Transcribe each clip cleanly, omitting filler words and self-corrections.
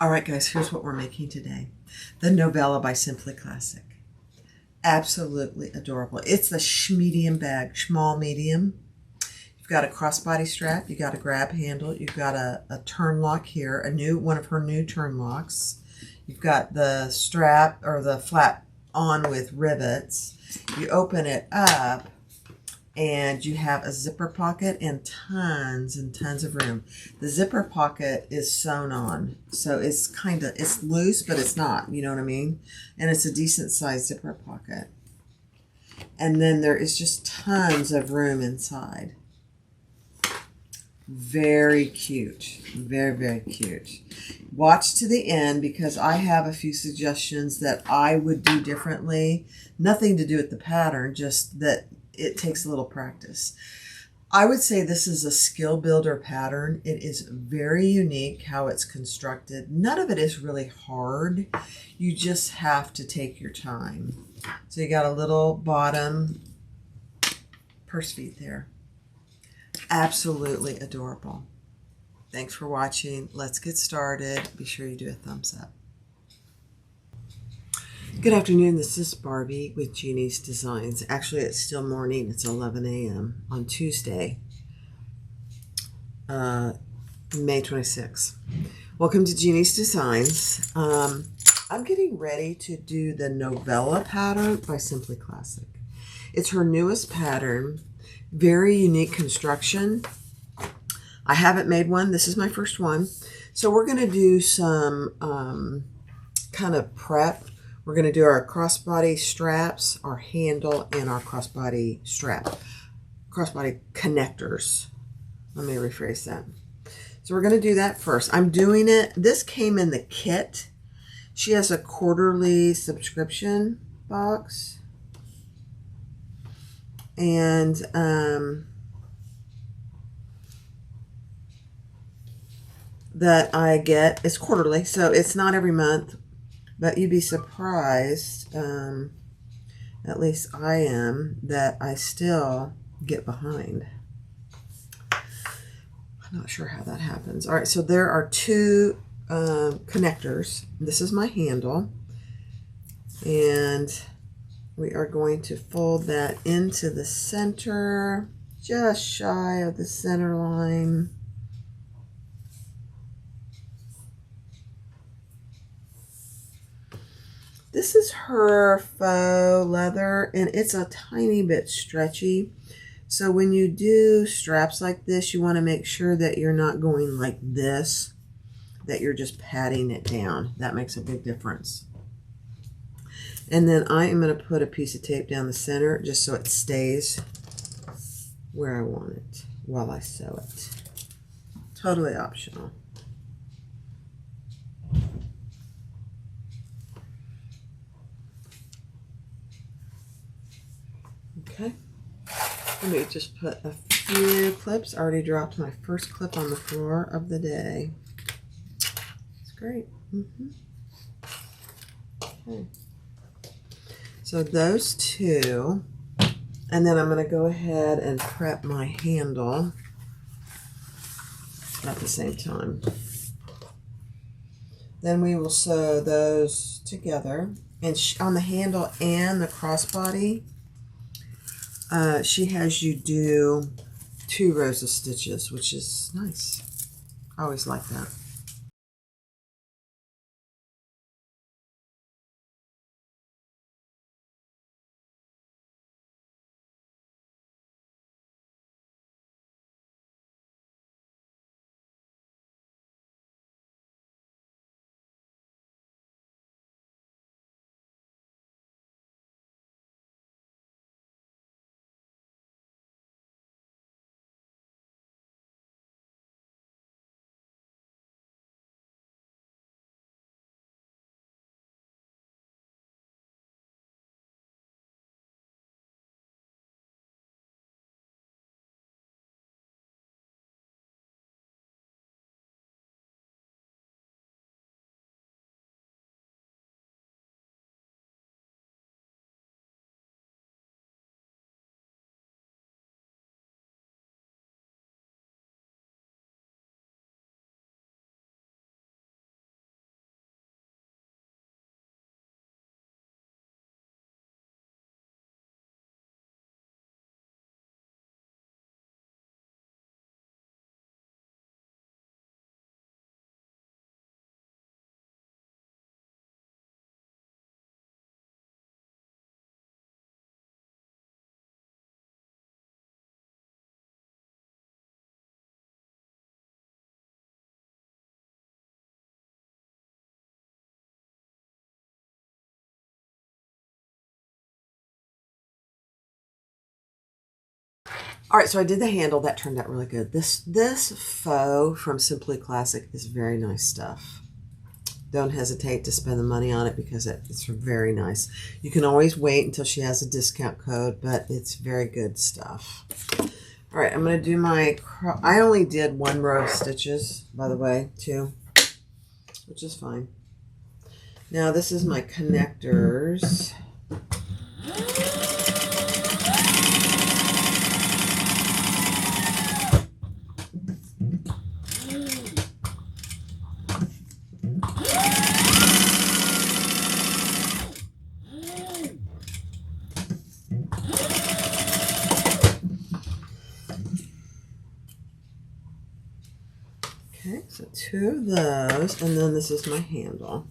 All right, guys, here's what we're making today. The Novella by Simply Classic. Absolutely adorable. It's the medium bag, small medium. You've got a crossbody strap. You've got a grab handle. You've got a turn lock here, one of her new turn locks. You've got the strap or the flap on with rivets. You open it up and you have a zipper pocket and tons of room. The zipper pocket is sewn on, so it's loose, but it's not, you know what I mean? And it's a decent sized zipper pocket. And then there is just tons of room inside. Very cute. Very, very cute. Watch to the end because I have a few suggestions that I would do differently. Nothing to do with the pattern, just that it takes a little practice. I would say this is a skill builder pattern. It is very unique how it's constructed. None of it is really hard. You just have to take your time. So you got a little bottom purse feet there. Absolutely adorable. Thanks for watching. Let's get started. Be sure you do a thumbs up. Good afternoon. This is Barbie with Jeannie's Designs. Actually, it's still morning. It's 11 a.m. on Tuesday, May 26th. Welcome to Jeannie's Designs. I'm getting ready to do the Novella pattern by Simply Classic. It's her newest pattern. Very unique construction. I haven't made one. This is my first one. So we're going to do some kind of prep. We're going to do our crossbody straps, our handle, and our crossbody connectors. Let me rephrase that. So we're going to do that first. I'm doing it. This came in the kit. She has a quarterly subscription box. And that I get is quarterly, so it's not every month, but you'd be surprised, at least I am, that I still get behind. I'm not sure how that happens. All right, so there are two connectors. This is my handle, and we are going to fold that into the center, just shy of the center line. This is her faux leather, and it's a tiny bit stretchy. So when you do straps like this, you want to make sure that you're not going like this, that you're just patting it down. That makes a big difference. And then I am going to put a piece of tape down the center just so it stays where I want it while I sew it. Totally optional. Okay. Let me just put a few clips. I already dropped my first clip on the floor of the day. It's great. Okay. So those two, and then I'm going to go ahead and prep my handle at the same time. Then we will sew those together. And on the handle and the crossbody, she has you do 2 rows of stitches, which is nice. I always like that. All right, so I did the handle. That turned out really good. This faux from Simply Classic is very nice stuff. Don't hesitate to spend the money on it because it's very nice. You can always wait until she has a discount code, but it's very good stuff. All right, I'm going to do my... I only did 1 row of stitches, by the way, too, which is fine. Now, this is my connectors. Okay, so 2 of those, and then this is my handle.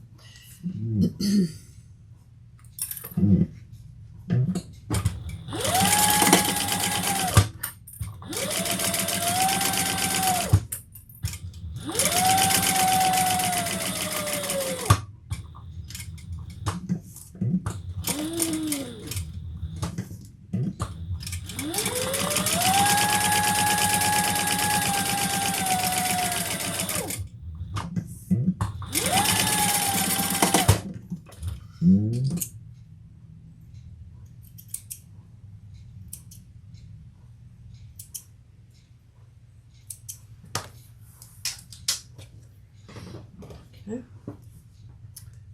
Okay.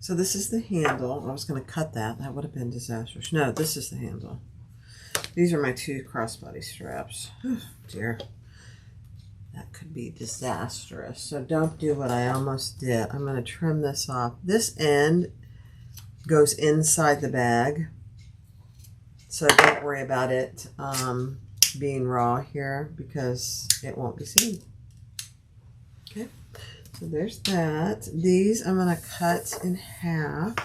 So this is the handle. I was going to cut that. That would have been disastrous. No, this is the handle. These are my 2 crossbody straps. Oh, dear. That could be disastrous. So don't do what I almost did. I'm going to trim this off. This end goes inside the bag. So don't worry about it being raw here because it won't be seen. Okay. So there's that. These I'm going to cut in half.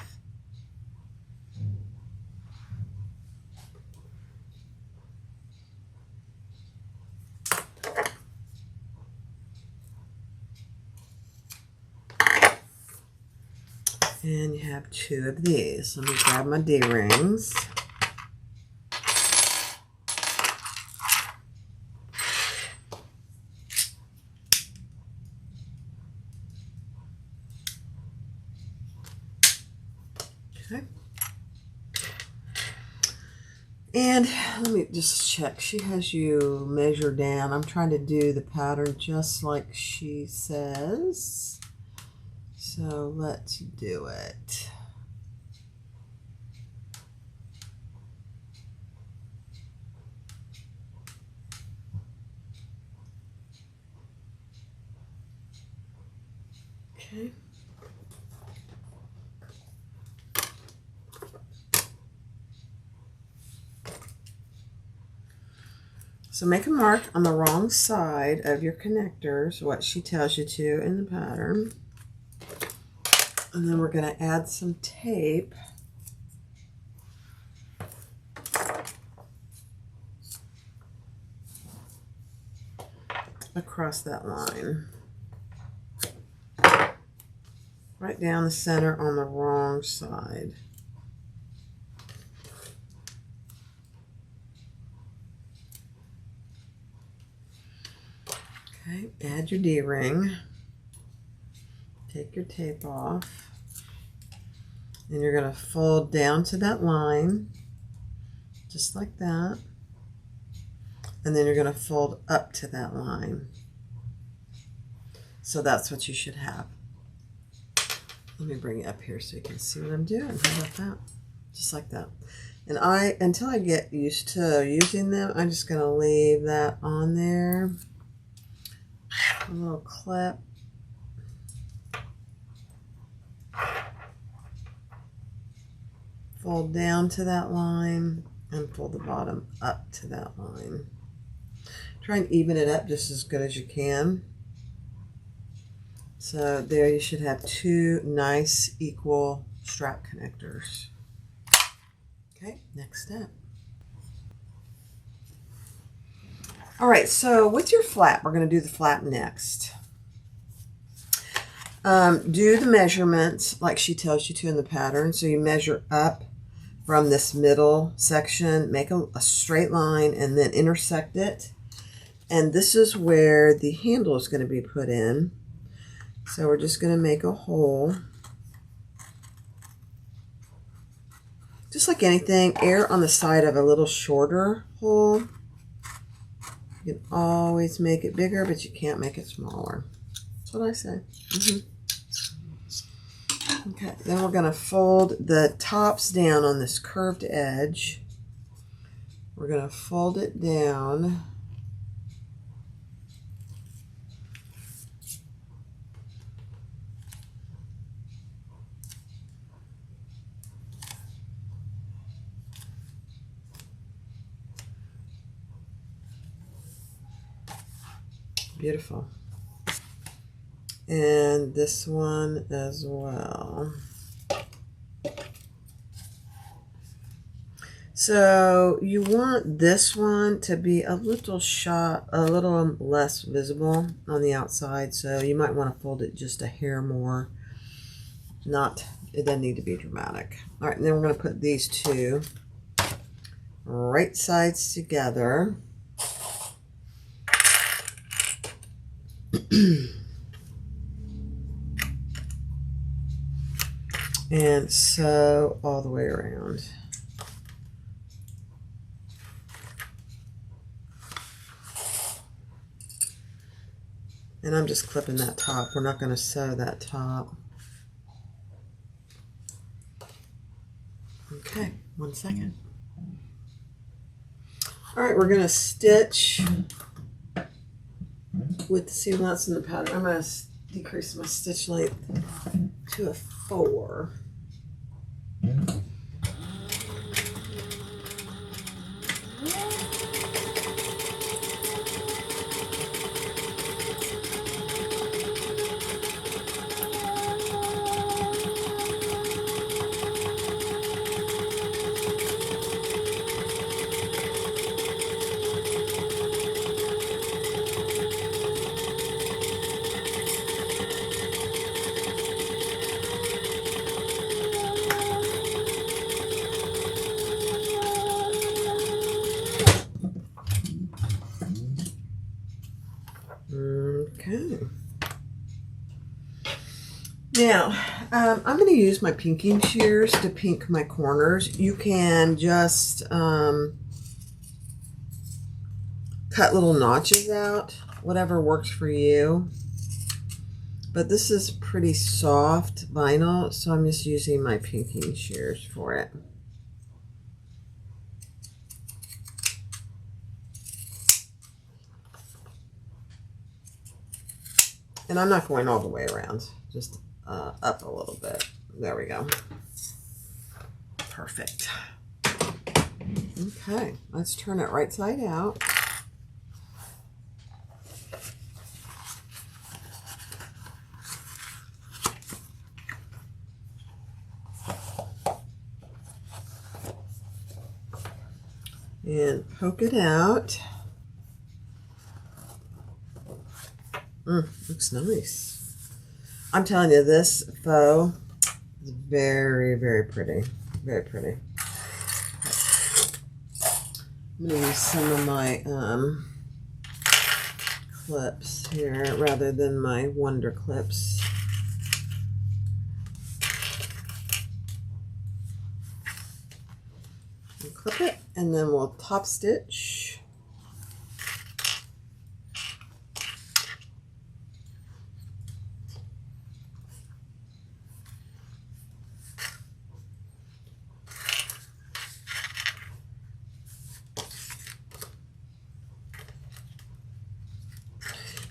And you have 2 of these. Let me grab my D-rings. Okay. And let me just check. She has you measure down. I'm trying to do the pattern just like she says. So let's do it. Okay. So make a mark on the wrong side of your connectors, what she tells you to in the pattern. And then we're going to add some tape. Across that line. Right down the center on the wrong side. Okay, add your D-ring. Take your tape off. And you're going to fold down to that line, just like that. And then you're going to fold up to that line. So that's what you should have. Let me bring it up here so you can see what I'm doing. How about that? Just like that. And until I get used to using them, I'm just going to leave that on there. A little clip. Fold down to that line and fold the bottom up to that line. Try and even it up just as good as you can. So there you should have 2 nice equal strap connectors. Okay, next step. All right, so with your flap, we're going to do the flap next. Do the measurements like she tells you to in the pattern. So you measure up from this middle section, make a straight line, and then intersect it. And this is where the handle is going to be put in. So we're just going to make a hole. Just like anything, err on the side of a little shorter hole. You can always make it bigger, but you can't make it smaller. That's what I say. Okay, then we're going to fold the tops down on this curved edge. We're going to fold it down. Beautiful. And this one as well. So you want this one to be a little less visible on the outside. So you might want to fold it just a hair more. It doesn't need to be dramatic. All right, and then we're going to put these two right sides together. And sew all the way around. And I'm just clipping that top. We're not going to sew that top. Okay, 1 second. All right, we're going to stitch with the seam allowance in the pattern. I'm going to decrease my stitch length to a 4. Okay. Now, I'm going to use my pinking shears to pink my corners. You can just cut little notches out, whatever works for you. But this is pretty soft vinyl, so I'm just using my pinking shears for it. And I'm not going all the way around, just up a little bit. There we go. Perfect. Okay, let's turn it right side out. And poke it out. Looks nice. I'm telling you, this faux is very, very pretty. Very pretty. I'm going to use some of my clips here rather than my Wonder clips. And clip it, and then we'll top stitch.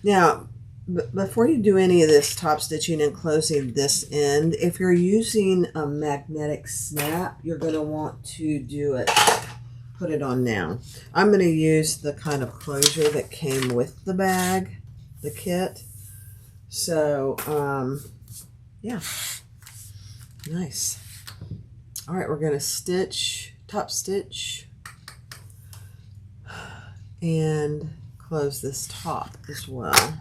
Now, before you do any of this top stitching and closing this end, if you're using a magnetic snap, you're going to want to put it on now. I'm going to use the kind of closure that came with the bag, the kit. So, yeah, nice. All right, we're going to top stitch, and close this top as well.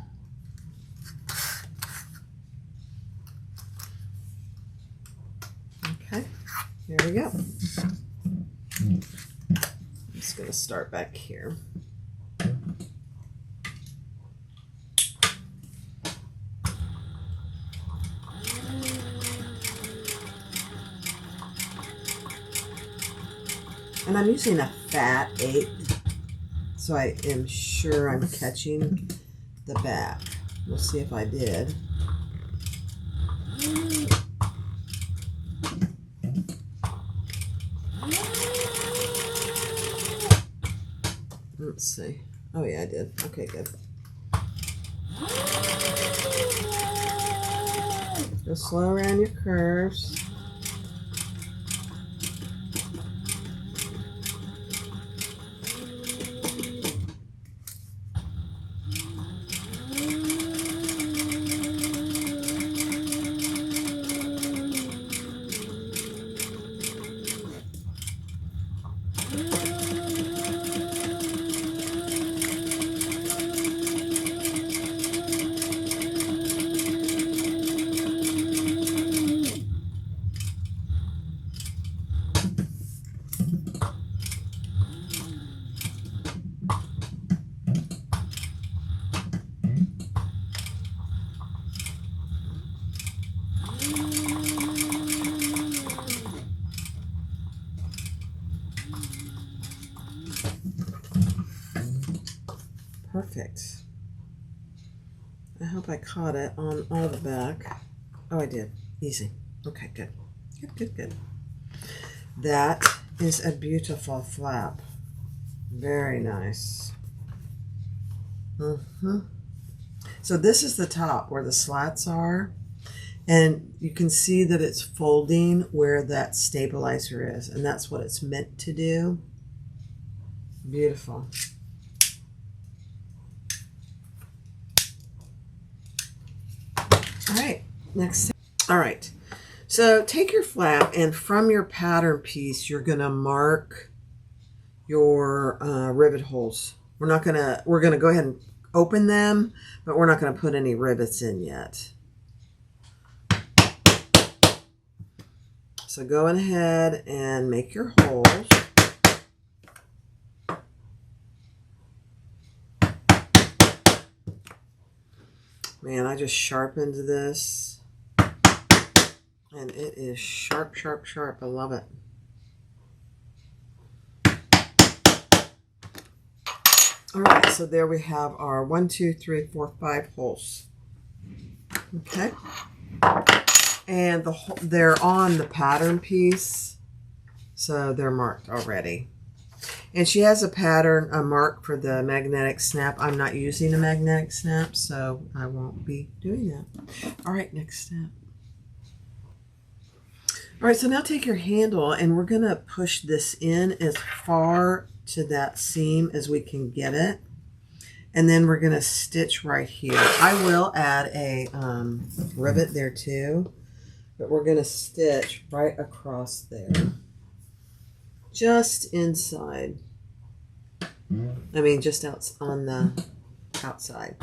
Okay, here we go. I'm just going to start back here. And I'm using a fat 8, so I am sure I'm catching the back. We'll see if I did. Let's see. Oh yeah, I did. Okay, good. Go slow around your curves. Perfect. I hope I caught it on all the back. Oh, I did. Easy. Okay, good. Good, good, good. That is a beautiful flap. Very nice. So this is the top where the slats are. And you can see that it's folding where that stabilizer is. And that's what it's meant to do. Beautiful. All right, next. All right, so take your flap and from your pattern piece, you're gonna mark your rivet holes. We're gonna go ahead and open them, but we're not gonna put any rivets in yet. So go ahead and make your holes. Man, I just sharpened this. And it is sharp, sharp, sharp. I love it. All right, so there we have our 1, 2, 3, 4, 5 holes. Okay. And they're on the pattern piece, so they're marked already. And she has a pattern, a mark for the magnetic snap. I'm not using a magnetic snap, so I won't be doing that. All right, next step. All right, so now take your handle and we're gonna push this in as far to that seam as we can get it. And then we're gonna stitch right here. I will add a rivet there too, but we're gonna stitch right across there. Just inside. I mean, just out on the outside.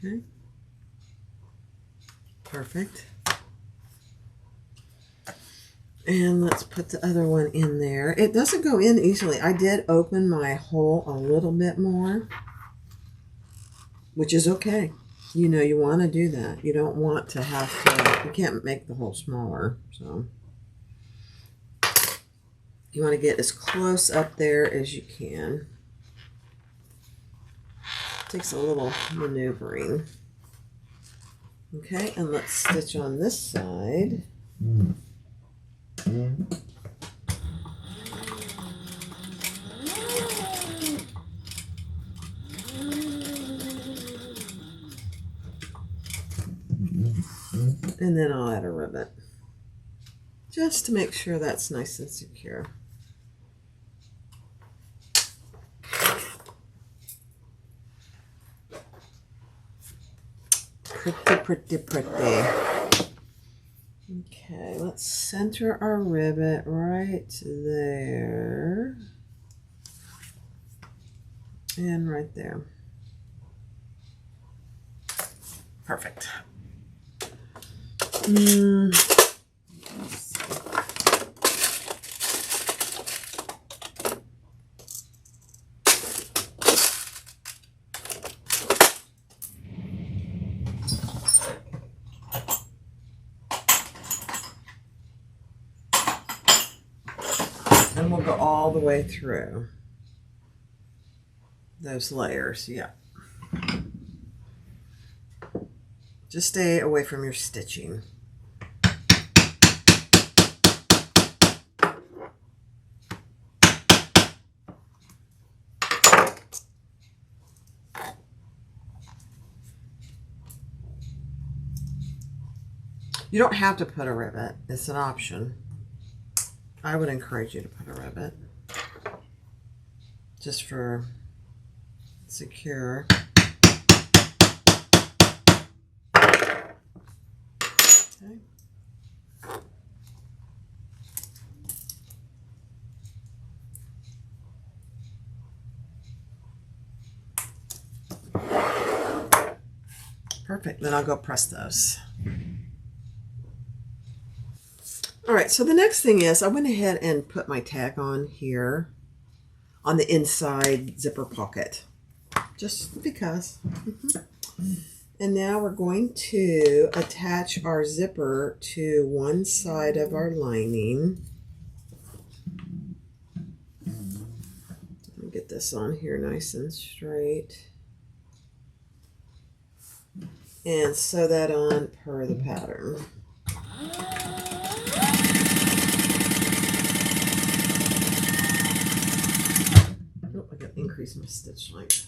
Okay. Perfect. And let's put the other one in there. It doesn't go in easily. I did open my hole a little bit more, which is okay. You know, you want to do that. You don't want to have to, you can't make the hole smaller. So you want to get as close up there as you can. It takes a little maneuvering. Okay, and let's stitch on this side. And then I'll add a rivet, just to make sure that's nice and secure. Pretty, pretty, pretty. Okay, let's center our rivet right there. And right there. Perfect. And we'll go all the way through those layers. Yeah. Just stay away from your stitching. You don't have to put a rivet. It's an option. I would encourage you to put a rivet just for secure. Okay. Perfect. Then I'll go press those. All right, so the next thing is I went ahead and put my tag on here on the inside zipper pocket, just because. And now we're going to attach our zipper to one side of our lining. Let me get this on here nice and straight. And sew that on per the pattern. Oh, I got to increase my stitch length.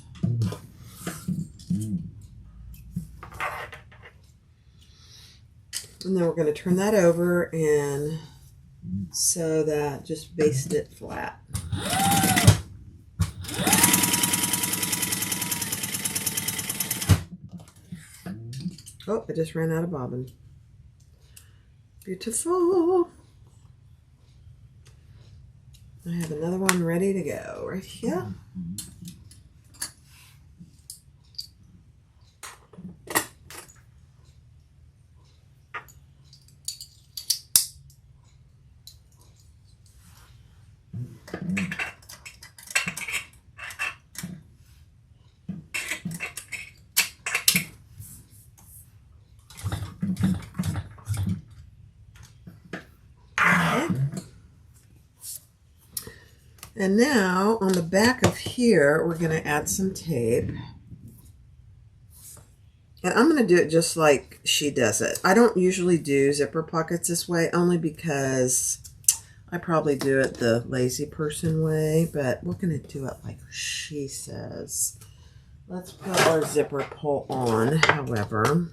And then we're going to turn that over and sew that, just baste it flat. Oh, I just ran out of bobbin. Beautiful. I have another one ready to go right here. And now on the back of here, we're going to add some tape. And I'm going to do it just like she does it. I don't usually do zipper pockets this way, only because I probably do it the lazy person way, but we're going to do it like she says. Let's put our zipper pull on, however.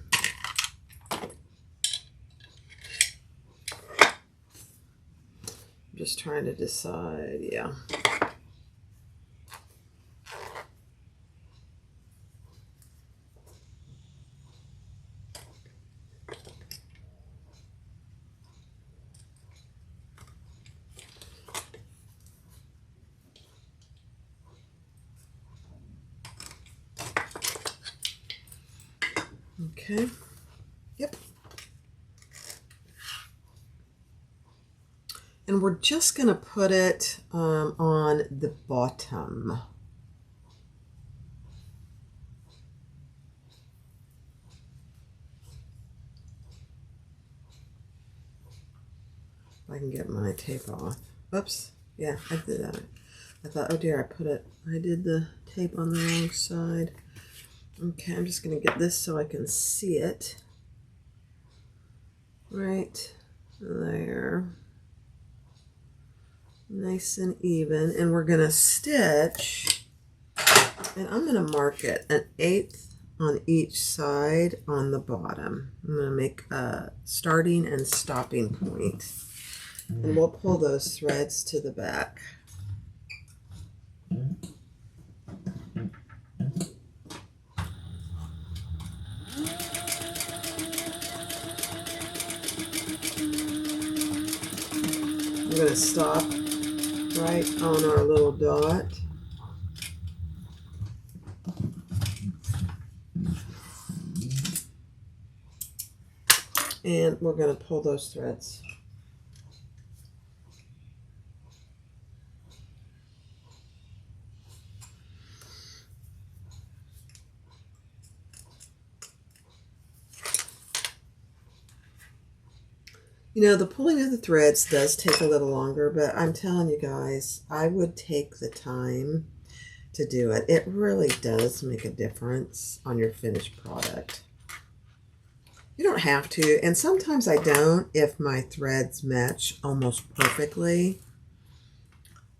Just trying to decide, yeah. Okay, yep. And we're just going to put it on the bottom. If I can get my tape off. Oops. Yeah, I did that. I thought, oh dear, I did the tape on the wrong side. Okay, I'm just going to get this so I can see it. Right there. Nice and even. And we're going to stitch, and I'm going to mark it 1/8 on each side on the bottom. I'm going to make a starting and stopping point. And we'll pull those threads to the back. I'm going to stop right on our little dot. And we're going to pull those threads. You know, the pulling of the threads does take a little longer, but I'm telling you guys, I would take the time to do it. It really does make a difference on your finished product. You don't have to, and sometimes I don't if my threads match almost perfectly.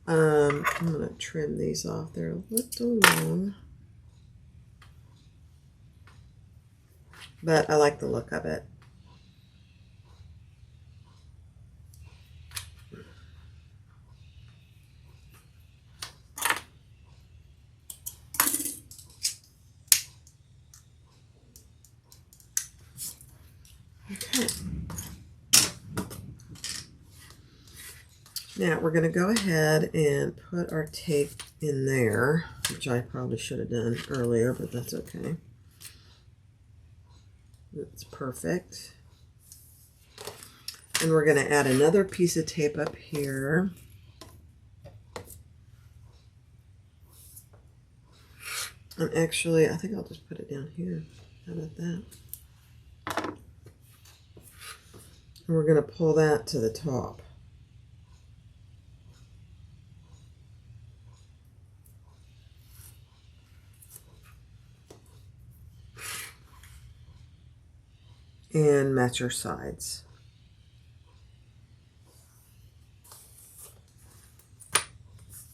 I'm going to trim these off. They're a little long, but I like the look of it. Okay. Now we're going to go ahead and put our tape in there, which I probably should have done earlier, but that's okay. That's perfect. And we're going to add another piece of tape up here. And actually, I think I'll just put it down here. How about that? And we're going to pull that to the top. And match your sides.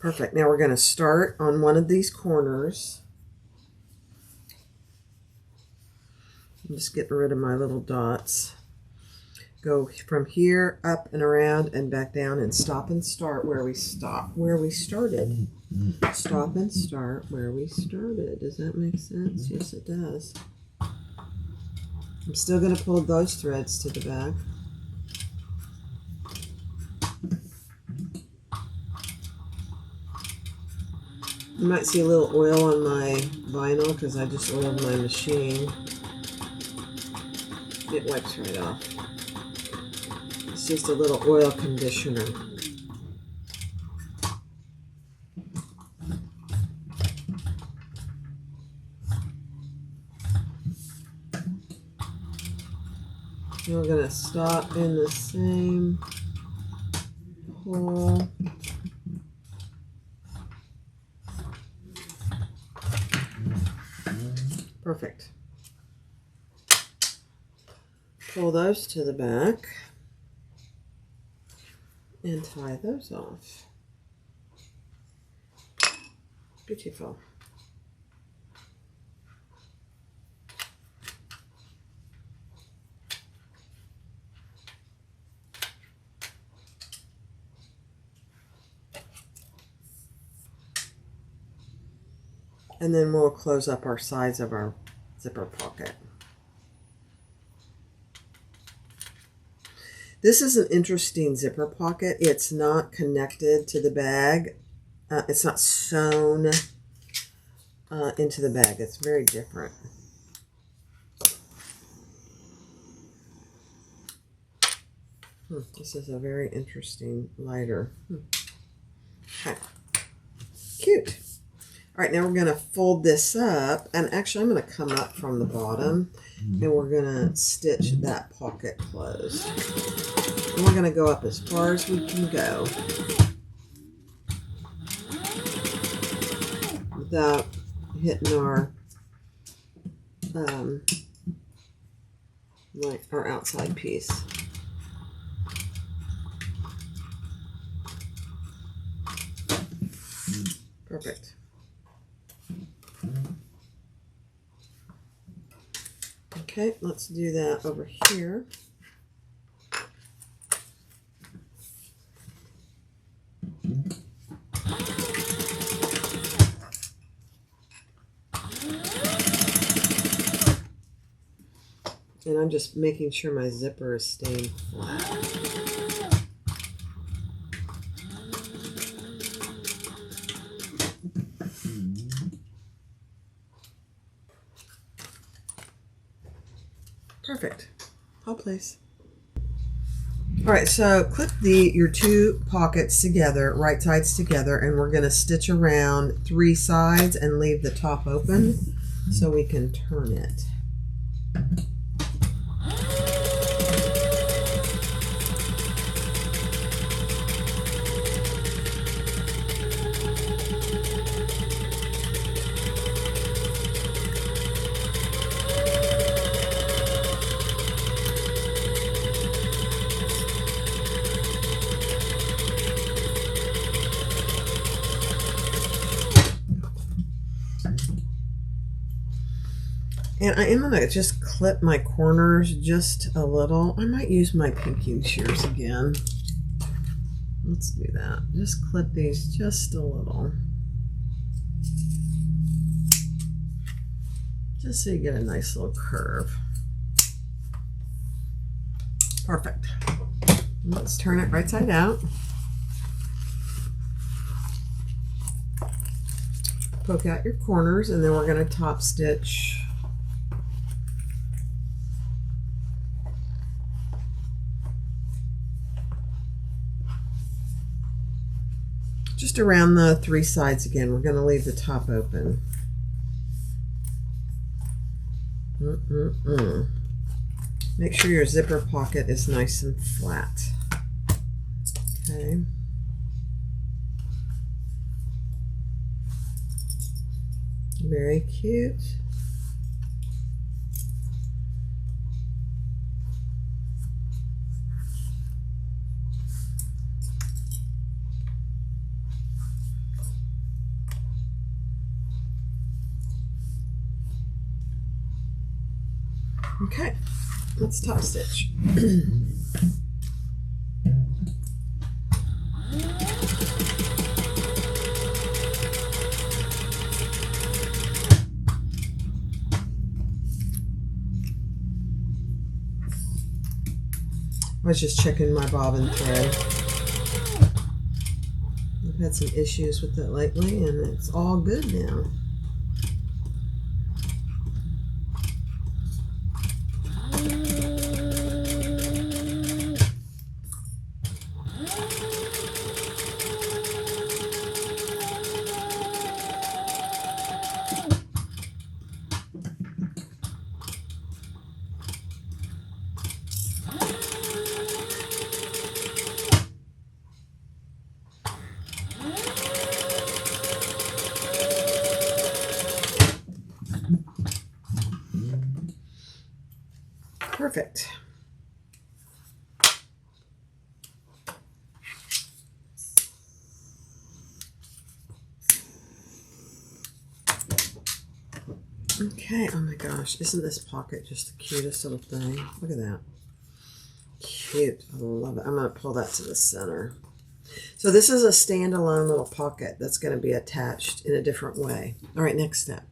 Perfect. Now we're going to start on one of these corners. I'm just getting rid of my little dots. Go from here up and around and back down and stop and start where we started. Stop and start where we started. Does that make sense? Yes, it does. I'm still going to pull those threads to the back. You might see a little oil on my vinyl because I just oiled my machine. It wipes right off. It's just a little oil conditioner. And we're going to stop in the same hole. Perfect. Pull those to the back and tie those off. Beautiful. And then we'll close up our sides of our zipper pocket. This is an interesting zipper pocket. It's not connected to the bag. It's not sewn into the bag. It's very different. This is a very interesting lighter. Okay. Cute. All right, now we're going to fold this up, and actually I'm going to come up from the bottom, and we're going to stitch that pocket closed. And we're going to go up as far as we can go without hitting our like our outside piece. Perfect. Okay, let's do that over here. And I'm just making sure my zipper is staying flat. Perfect. I'll place. All right, so clip your two pockets together, right sides together, and we're going to stitch around 3 sides and leave the top open so we can turn it. And I am going to just clip my corners just a little. I might use my pinking shears again. Let's do that. Just clip these just a little. Just so you get a nice little curve. Perfect. Let's turn it right side out. Poke out your corners, and then we're going to top stitch just around the 3 sides again. We're going to leave the top open. Make sure your zipper pocket is nice and flat. Okay. Very cute. Okay, let's top stitch. I was just checking my bobbin thread. I've had some issues with it lately, and it's all good now. Perfect. Okay, oh my gosh, isn't this pocket just the cutest little thing? Look at that. Cute, I love it. I'm going to pull that to the center. So this is a standalone little pocket that's going to be attached in a different way. All right, next step.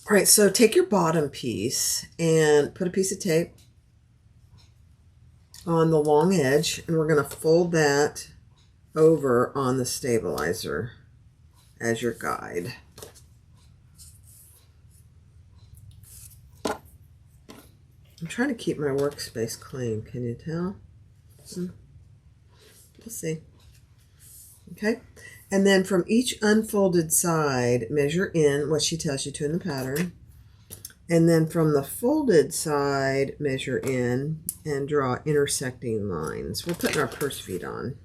All right, so take your bottom piece and put a piece of tape on the long edge, and we're going to fold that over on the stabilizer as your guide. I'm trying to keep my workspace clean. Can you tell? We'll see. Okay. And then from each unfolded side, measure in what she tells you to in the pattern. And then from the folded side, measure in and draw intersecting lines. We're putting our purse feet on.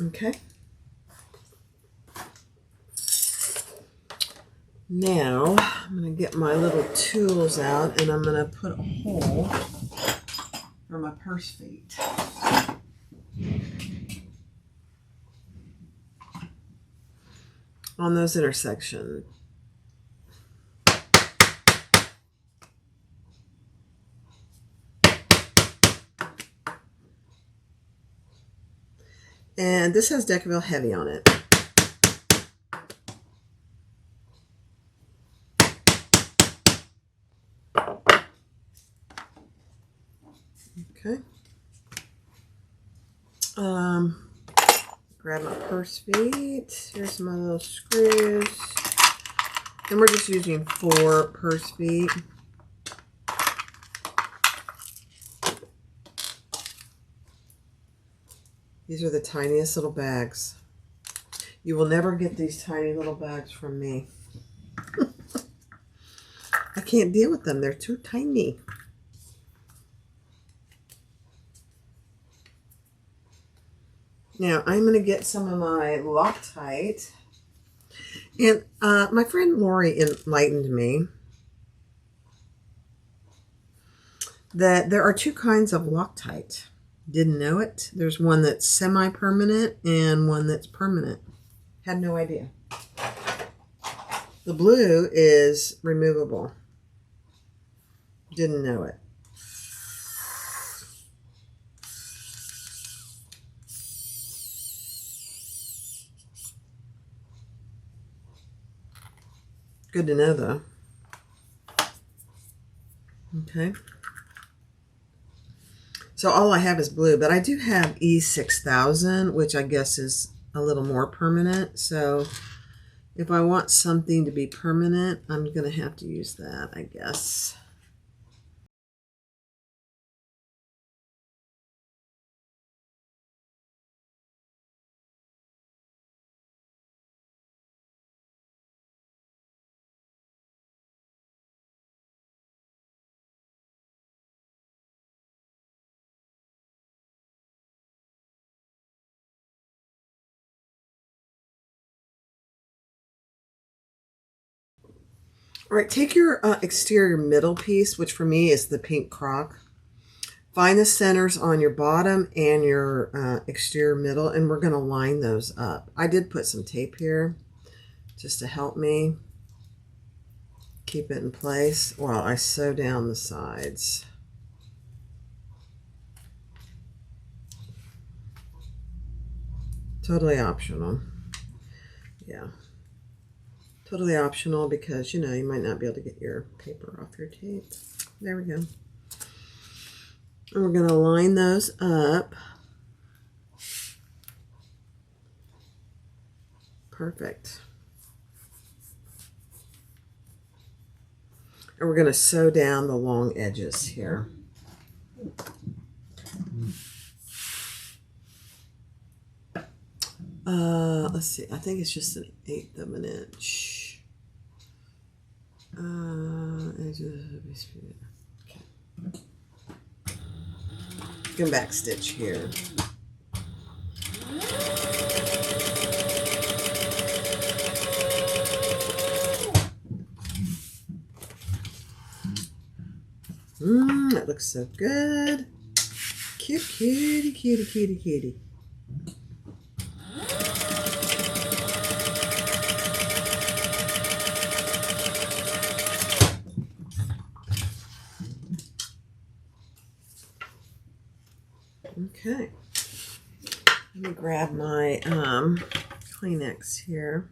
Okay. Now, I'm going to get my little tools out, and I'm going to put a hole for my purse feet. On those intersections. And this has Decaville Heavy on it. Okay. Grab my purse feet. Here's my little screws. And we're just using 4 purse feet. These are the tiniest little bags. You will never get these tiny little bags from me. I can't deal with them. They're too tiny. Now, I'm going to get some of my Loctite. And my friend Lori enlightened me that there are 2 kinds of Loctite. Didn't know it. There's one that's semi-permanent and one that's permanent. Had no idea. The blue is removable. Didn't know it. Good to know, though. Okay. So all I have is blue, but I do have E6000, which I guess is a little more permanent. So if I want something to be permanent, I'm going to have to use that, I guess. All right, take your exterior middle piece, which for me is the pink crock. Find the centers on your bottom and your exterior middle, and we're going to line those up. I did put some tape here just to help me keep it in place while I sew down the sides. Totally optional. Yeah. Totally optional because, you know, you might not be able to get your paper off your tape. There we go. And we're going to line those up. Perfect. And we're going to sew down the long edges here. Let's see. I think it's just 1/8 of an inch. Okay. You can back stitch here. That looks so good. Cute, cutie, cutie, cutie, cutie. Okay. Let me grab my Kleenex here.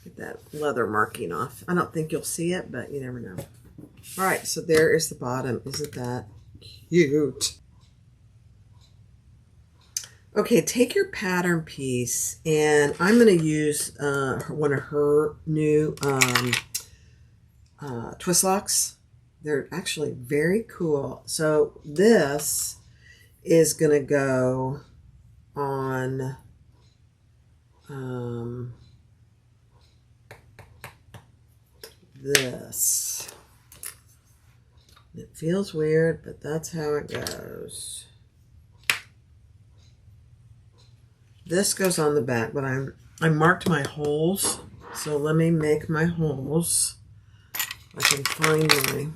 Get that leather marking off. I don't think you'll see it, but you never know. All right, so there is the bottom. Isn't that cute? Okay, take your pattern piece, and I'm going to use one of her new twist locks. They're actually very cool. So this is going to go on this. It feels weird, but that's how it goes. This goes on the back, but I marked my holes, so let me make my holes. I can find my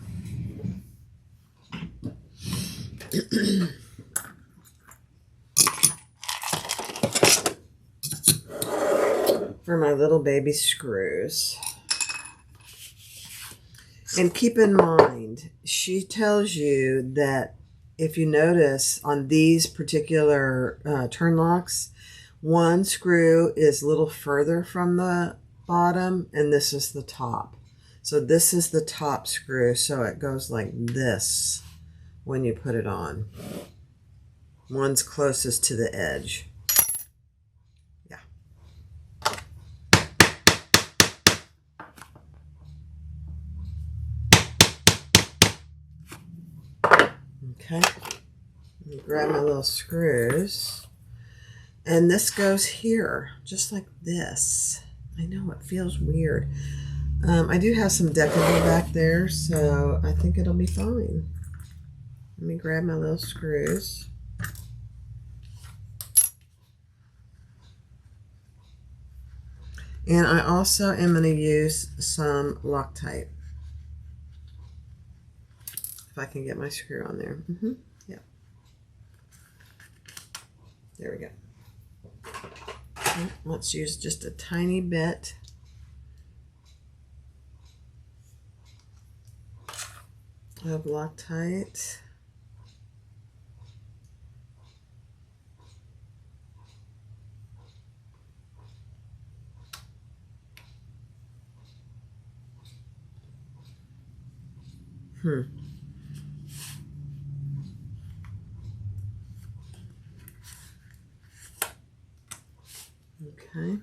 for my little baby screws. And keep in mind, she tells you that if you notice on these particular turn locks, one screw is a little further from the bottom, and this is the top. So this is the top screw, so it goes like this when you put it on. One's closest to the edge. Yeah. Okay. Let me grab my little screws. And this goes here, just like this. I know, it feels weird. I do have some decorative back there, so I think it'll be fine. Let me grab my little screws. And I also am going to use some Loctite. If I can get my screw on there. Yeah. There we go. Let's use just a tiny bit. Of Loctite. Okay.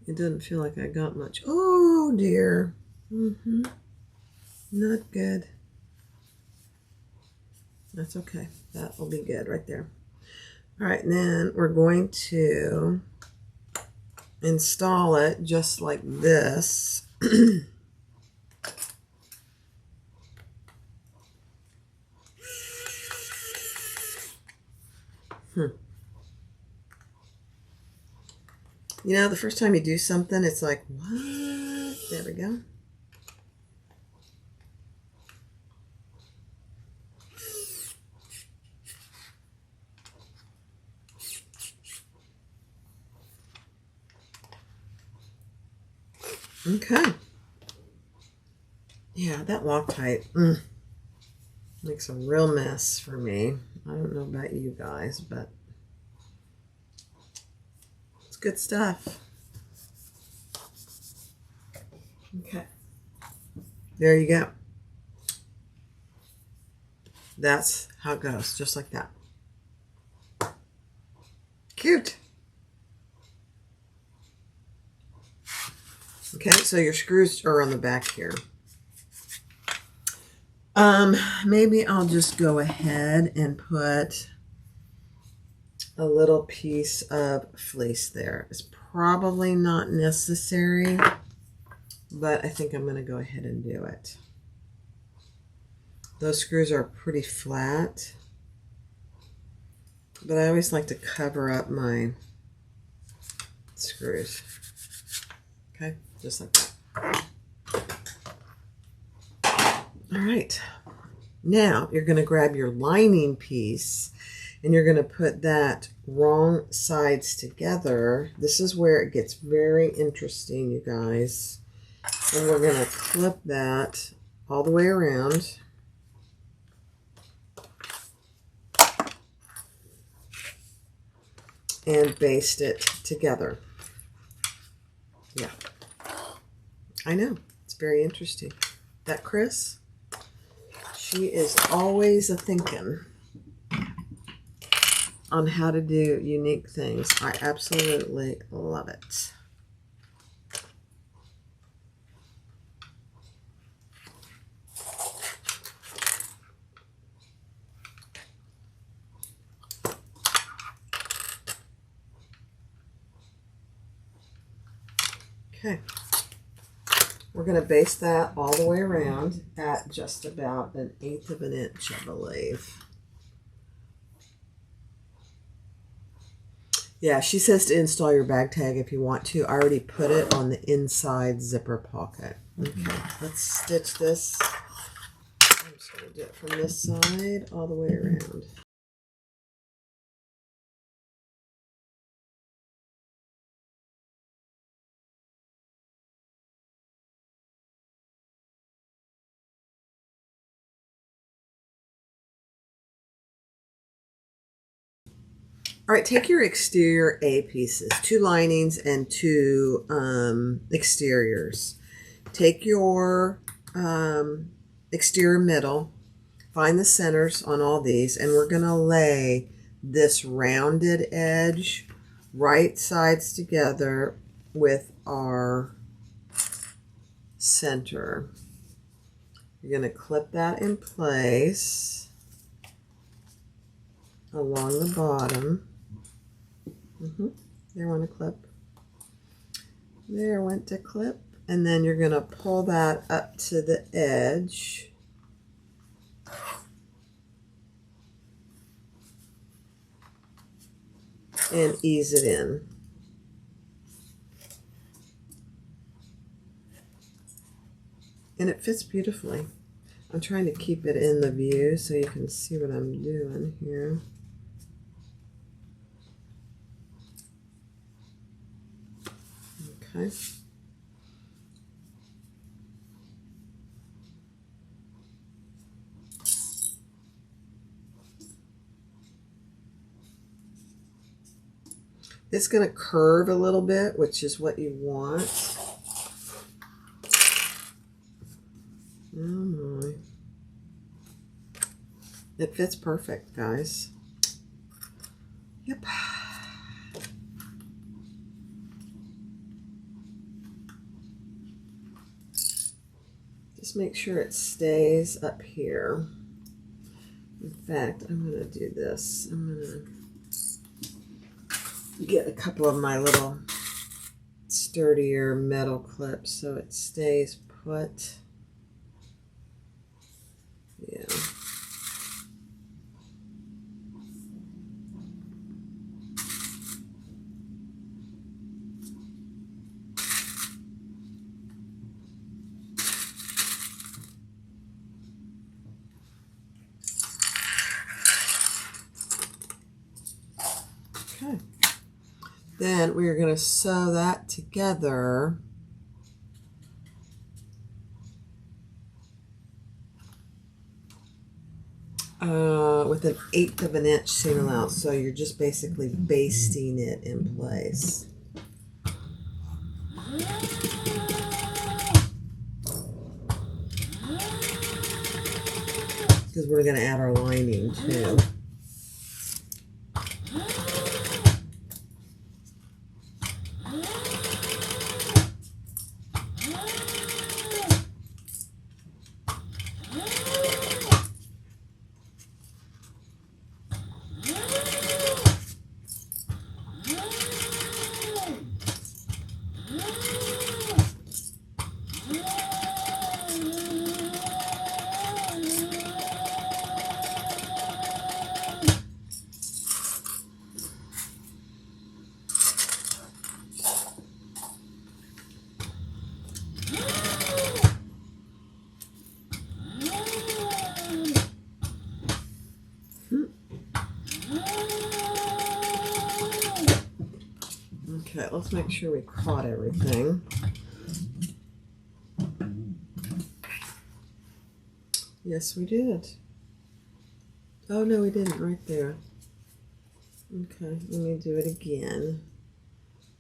It doesn't feel like I got much. Oh dear. Not good. That's okay. That will be good right there. All right, and then we're going to install it just like this. You know, the first time you do something, it's like, what? There we go. Okay. Yeah, that Loctite makes a real mess for me. I don't know about you guys, but it's good stuff. Okay. There you go. That's how it goes, just like that. Cute. Okay, so your screws are on the back here. Maybe I'll just go ahead and put a little piece of fleece there. It's probably not necessary, but I think I'm going to go ahead and do it. Those screws are pretty flat, but I always like to cover up my screws. Okay, just like that. All right, now you're going to grab your lining piece and you're going to put that wrong sides together. This is where it gets very interesting, you guys. And we're going to clip that all the way around. And baste it together. Yeah. I know. It's very interesting. That Chris, she is always a thinking on how to do unique things. I absolutely love it. Okay. We're going to baste that all the way around at just about 1/8 of an inch, I believe. Yeah, she says to install your bag tag if you want to. I already put it on the inside zipper pocket. Okay, let's stitch this. I'm just going to do it from this side all the way around. All right, take your exterior A pieces, 2 linings and 2 exteriors. Take your exterior middle, find the centers on all these, and we're going to lay this rounded edge right sides together with our center. You're going to clip that in place along the bottom. There went a clip. There went a clip. And then you're going to pull that up to the edge. and ease it in. And it fits beautifully. I'm trying to keep it in the view so you can see what I'm doing here. Okay. It's going to curve a little bit, which is what you want. Oh my. It fits perfect, guys. Yep. Just make sure it stays up here. In fact, I'm going to do this. I'm going to get a couple of my little sturdier metal clips so it stays put. Yeah. Okay. Then we're going to sew that together with an 1/8 of an inch seam allowance. So you're just basically basting it in place. Because we're going to add our lining too. Okay, let's make sure we caught everything. Yes, we did. Oh, no, we didn't. Right there. Okay, let me do it again.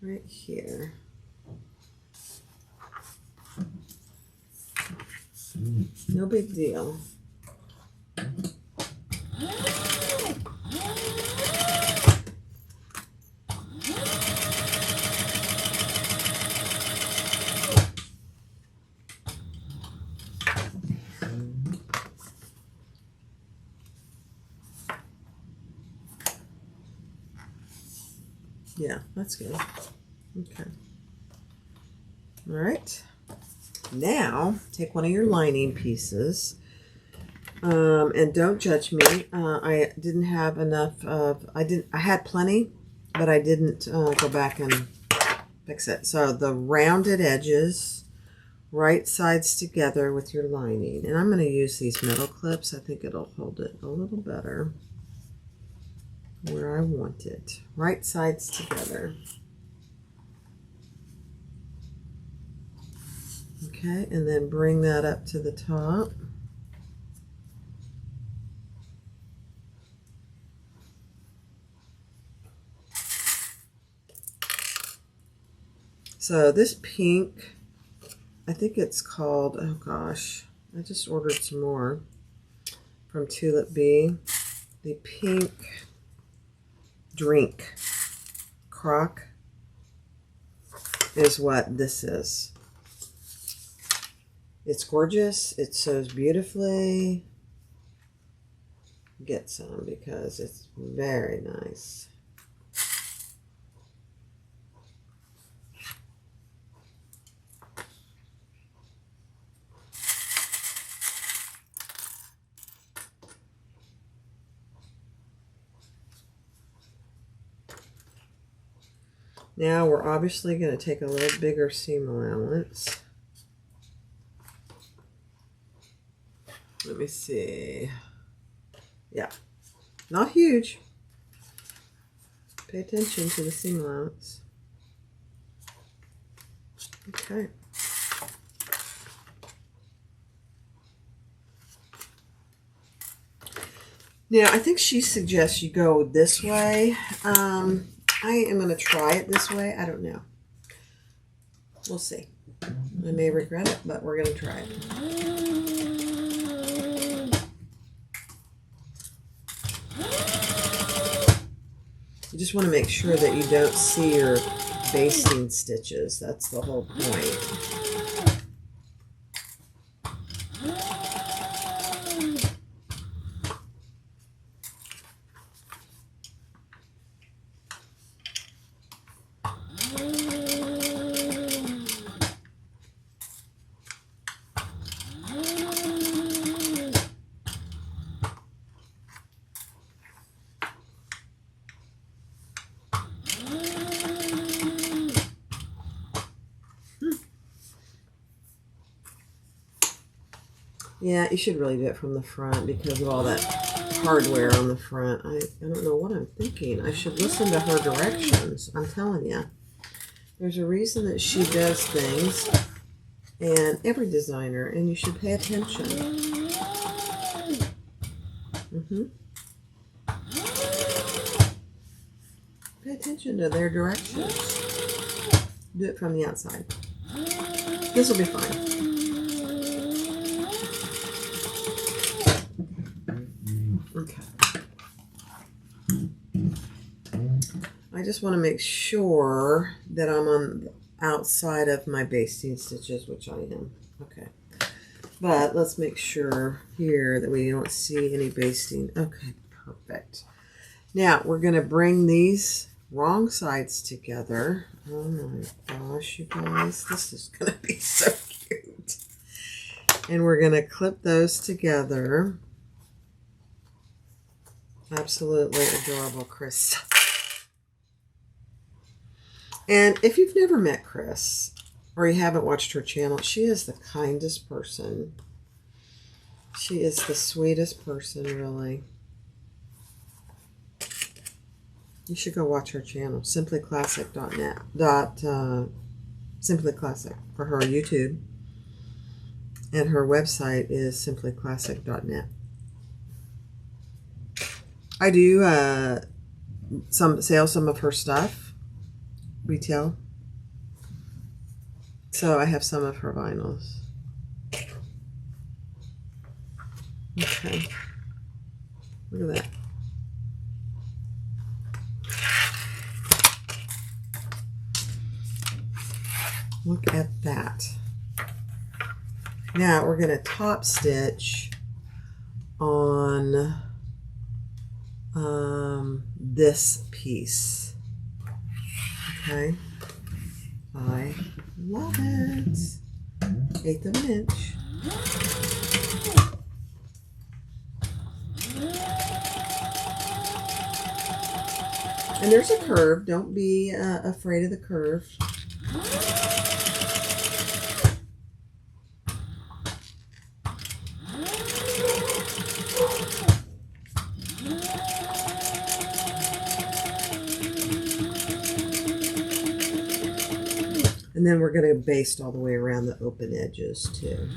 Right here. No big deal. Yeah, that's good. Okay. All right. Now, take one of your lining pieces. And don't judge me. I didn't have enough of, I had plenty, but I didn't go back and fix it. So the rounded edges, right sides together with your lining. And I'm going to use these metal clips. I think it'll hold it a little better where I want it. Right sides together. Okay, and then bring that up to the top. So this pink, I think it's called, oh gosh, I just ordered some more from Tulip Bee. The pink drink crock is what this is. It's gorgeous. It sews beautifully. Get some because it's very nice. Now we're obviously going to take a little bigger seam allowance. Let me see. Yeah, not huge. Pay attention to the seam allowance. Okay. Now, I think she suggests you go this way. I am going to try it this way. I don't know. We'll see. I may regret it, but we're going to try it. You just want to make sure that you don't see your basting stitches. That's the whole point. Yeah, you should really do it from the front because of all that hardware on the front. I don't know what I'm thinking. I should listen to her directions. I'm telling you. There's a reason that she does things, and every designer, and you should pay attention. Pay attention to their directions. Do it from the outside. This will be fine. Okay. I just want to make sure that I'm on the outside of my basting stitches, which I am. Okay. But let's make sure here that we don't see any basting. Okay, perfect. Now we're going to bring these wrong sides together. Oh my gosh, you guys. This is going to be so cute. And we're going to clip those together. Absolutely adorable, Chris. And if you've never met Chris, or you haven't watched her channel, she is the kindest person. She is the sweetest person, really. You should go watch her channel, simplyclassic.net. Simply Classic for her YouTube. And her website is simplyclassic.net. I do sell some of her stuff, retail. So I have some of her vinyls. Okay. Look at that. Look at that. Now we're going to top stitch on this piece. Okay. I love it. 1/8 of an inch. And there's a curve. Don't be afraid of the curve. And then we're going to baste all the way around the open edges too.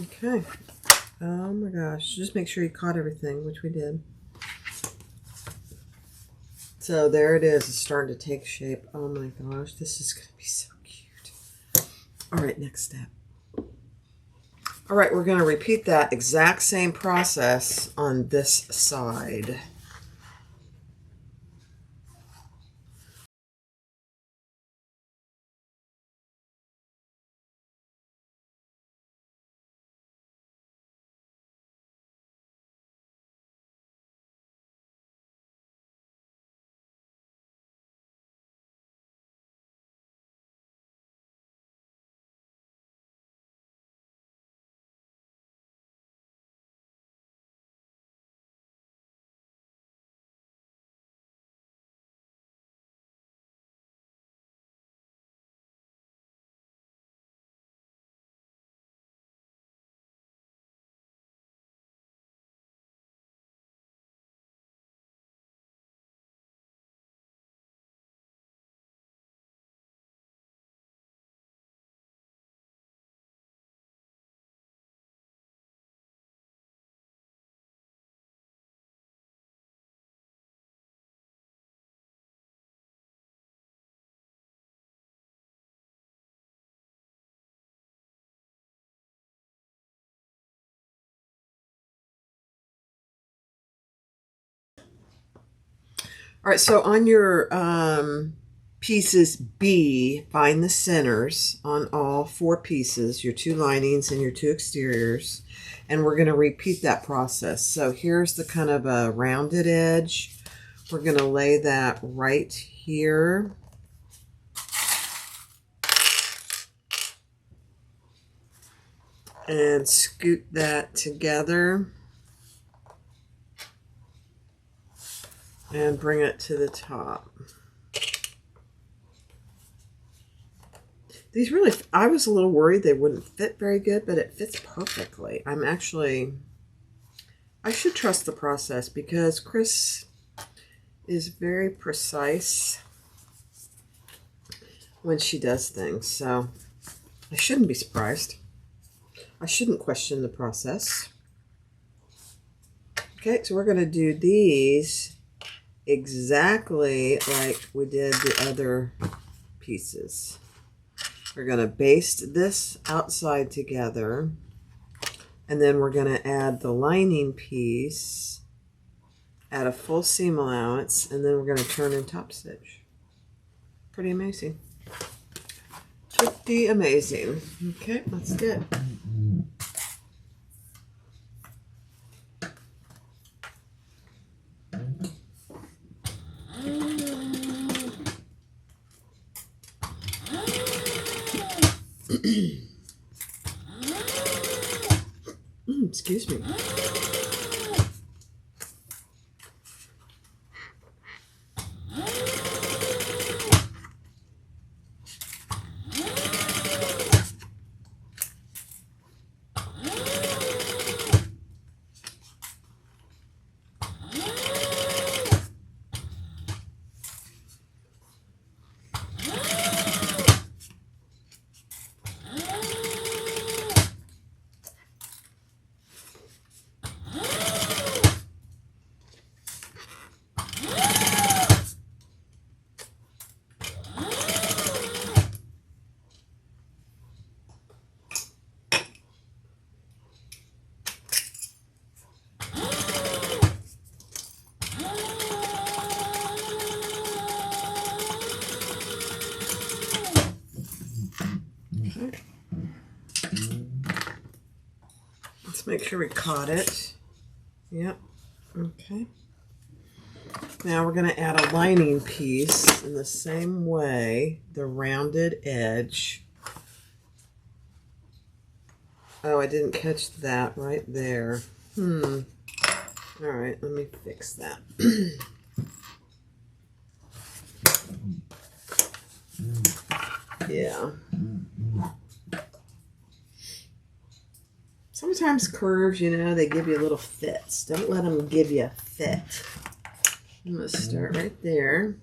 Okay. Oh my gosh. Just make sure you caught everything, which we did. So there it is. It's starting to take shape. Oh my gosh. This is going to be so cute. All right, next step. All right, we're going to repeat that exact same process on this side. All right, so on your pieces B, find the centers on all 4 pieces, your 2 linings and your 2 exteriors, and we're going to repeat that process. So here's the kind of a rounded edge. We're going to lay that right here. And scoot that together. And bring it to the top. These really, I was a little worried they wouldn't fit very good, but it fits perfectly. I should trust the process because Chris is very precise when she does things. So I shouldn't be surprised. I shouldn't question the process. Okay, so we're going to do these exactly like we did the other pieces. We're going to baste this outside together, and then we're going to add the lining piece, add a full seam allowance, and then we're going to turn and top stitch. Pretty amazing. Pretty amazing. Okay, let's do it. Excuse me. Let's make sure we caught it. Yep. Okay. Now we're going to add a lining piece in the same way, the rounded edge. Oh, I didn't catch that right there. All right, let me fix that. Yeah. Sometimes curves, you know, they give you little fits. Don't let them give you a fit. I'm going to start right there.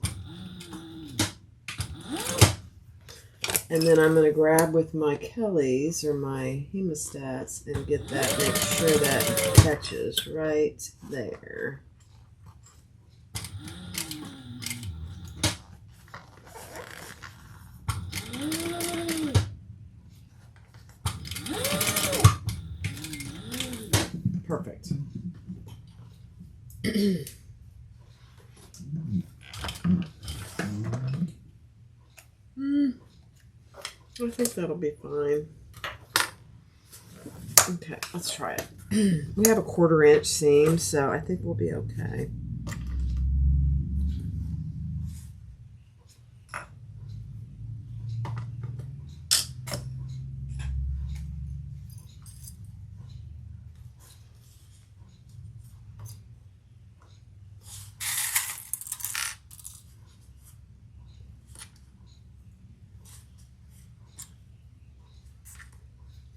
And then I'm going to grab with my Kelly's or my hemostats and get that, make sure that catches right there. Perfect. I think that'll be fine. Okay, let's try it. We have a 1/4 inch seam, so I think we'll be okay.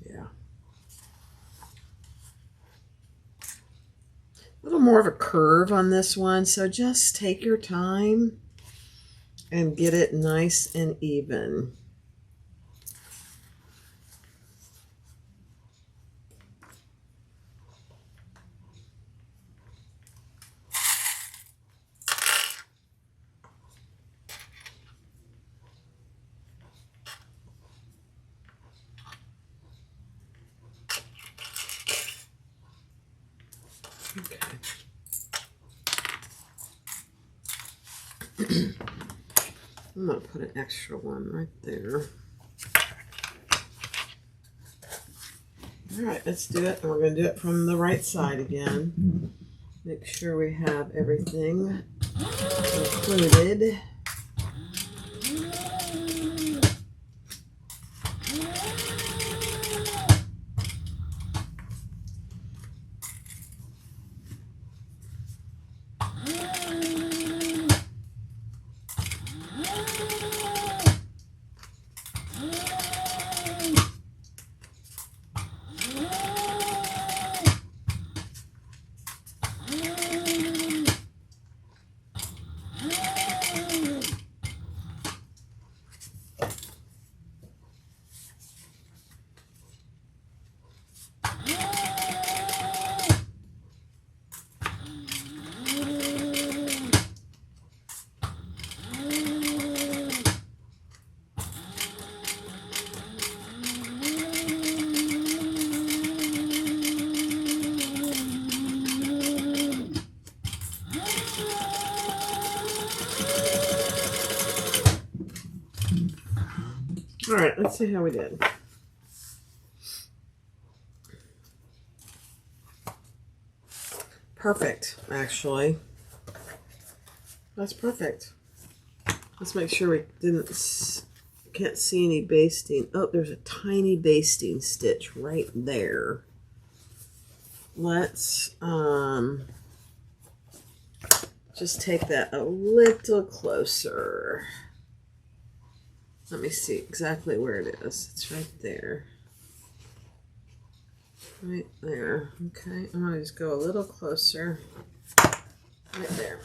Yeah. A little more of a curve on this one, so just take your time and get it nice and even. Okay. I'm going to put an extra one right there. All right, let's do it. And we're going to do it from the right side again. Make sure we have everything included. All right, let's see how we did. Perfect, actually. That's perfect. Let's make sure we can't see any basting. Oh, there's a tiny basting stitch right there. Let's just take that a little closer. Let me see exactly where it is. It's right there. Right there. Okay, I'm going to just go a little closer. Right there.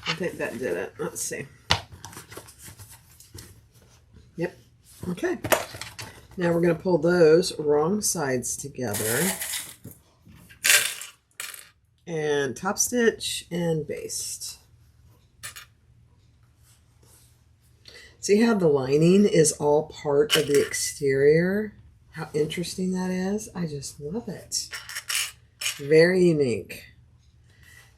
I think that did it. Let's see. Yep. Okay. Now we're going to pull those wrong sides together. And top stitch and baste. See how the lining is all part of the exterior? How interesting that is. I just love it. Very unique.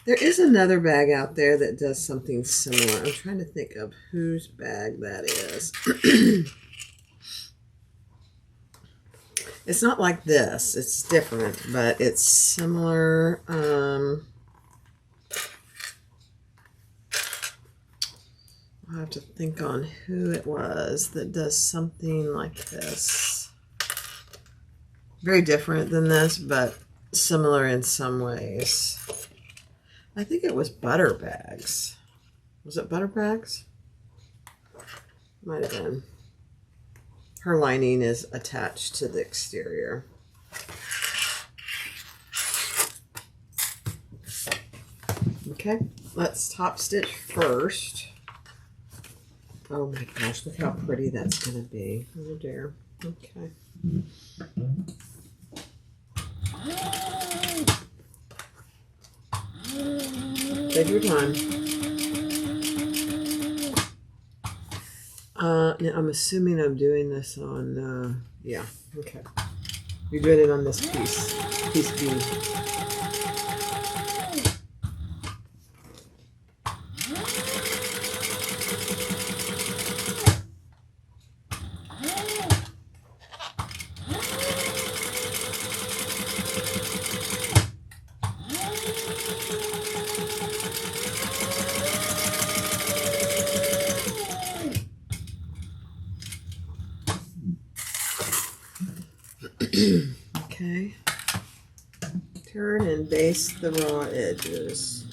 There is another bag out there that does something similar. I'm trying to think of whose bag that is. It's not like this. It's different, but it's similar. I'll have to think on who it was that does something like this. Very different than this, but similar in some ways. I think it was Butter Bags. Was it Butter Bags? Might have been. her lining is attached to the exterior. Okay, let's top stitch first. Oh my gosh, look how pretty that's going to be. Oh dear. Okay. Take your time. Now I'm assuming I'm doing this on, yeah, okay. You're doing it on this piece B. Okay. Turn and baste the raw edges.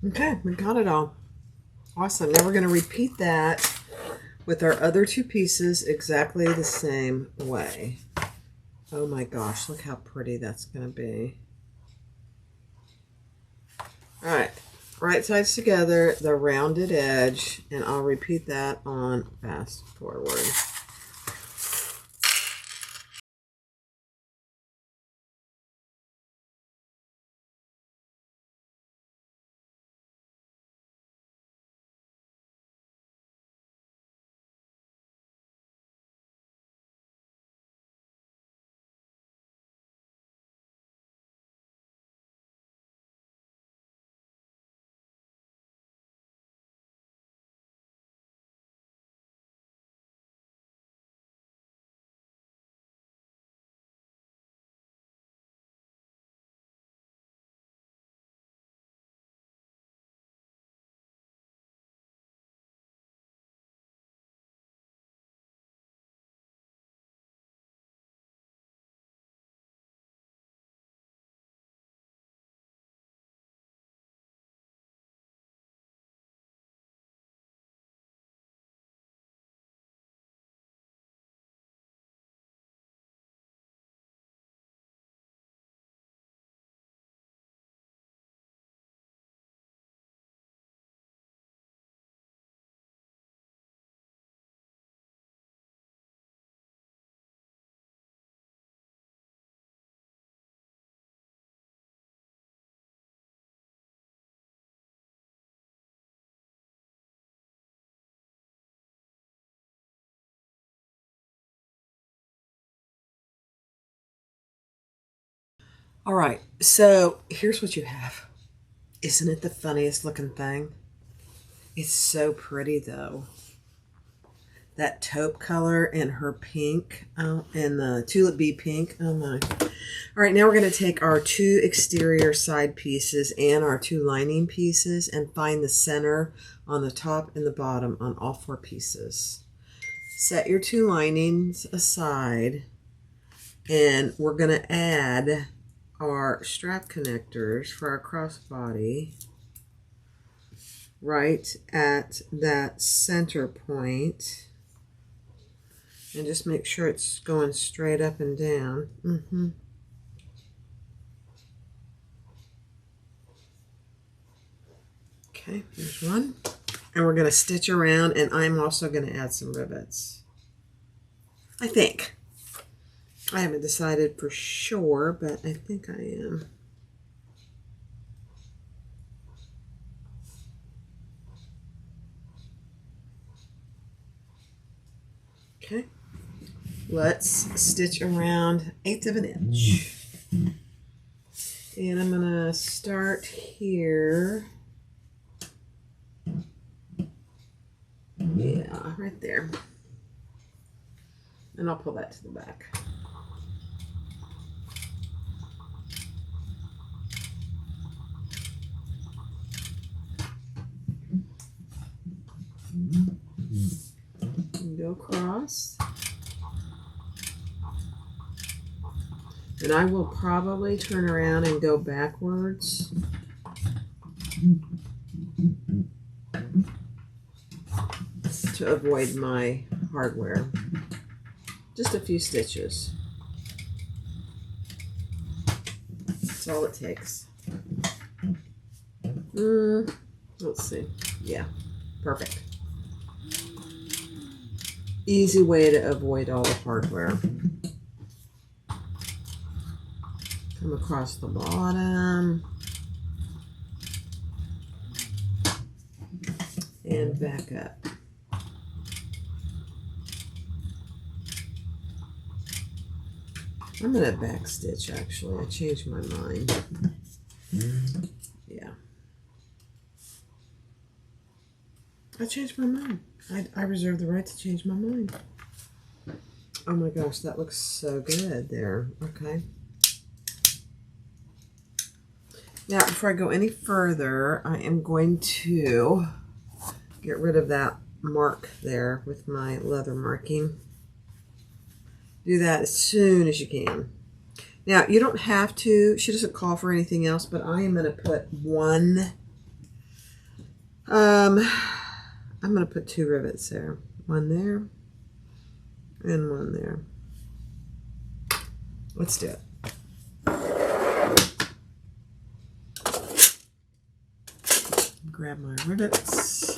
Okay, we got it all. Awesome. Now we're going to repeat that with our other two pieces exactly the same way. Oh my gosh, look how pretty that's going to be. All right, right sides together, the rounded edge, and I'll repeat that on fast forward. All right, so here's what you have. Isn't it the funniest looking thing? It's so pretty though. that taupe color and her pink, and the tulip bee pink. Oh my. All right, now we're going to take our 2 exterior side pieces and our 2 lining pieces and find the center on the top and the bottom on all 4 pieces. Set your 2 linings aside, and we're going to add our strap connectors for our crossbody right at that center point. And just make sure it's going straight up and down. Okay, there's one. And we're going to stitch around, and I'm also going to add some rivets. I think. I haven't decided for sure, but I think I am. Okay. Let's stitch around 1/8 of an inch. And I'm going to start here. Yeah, right there. And I'll pull that to the back. And go across. And I will probably turn around and go backwards. To avoid my hardware. Just a few stitches. That's all it takes. Let's see. Yeah, perfect. Easy way to avoid all the hardware. Come across the bottom. And back up. I'm going to back stitch, actually. I changed my mind. Yeah. I changed my mind. I reserve the right to change my mind. Oh my gosh, that looks so good there. Okay. Now, before I go any further, I am going to get rid of that mark there with my leather marking. Do that as soon as you can. Now, you don't have to. She doesn't call for anything else, but I am going to put one. I'm going to put 2 rivets there. One there and one there. Let's do it. Grab my rivets.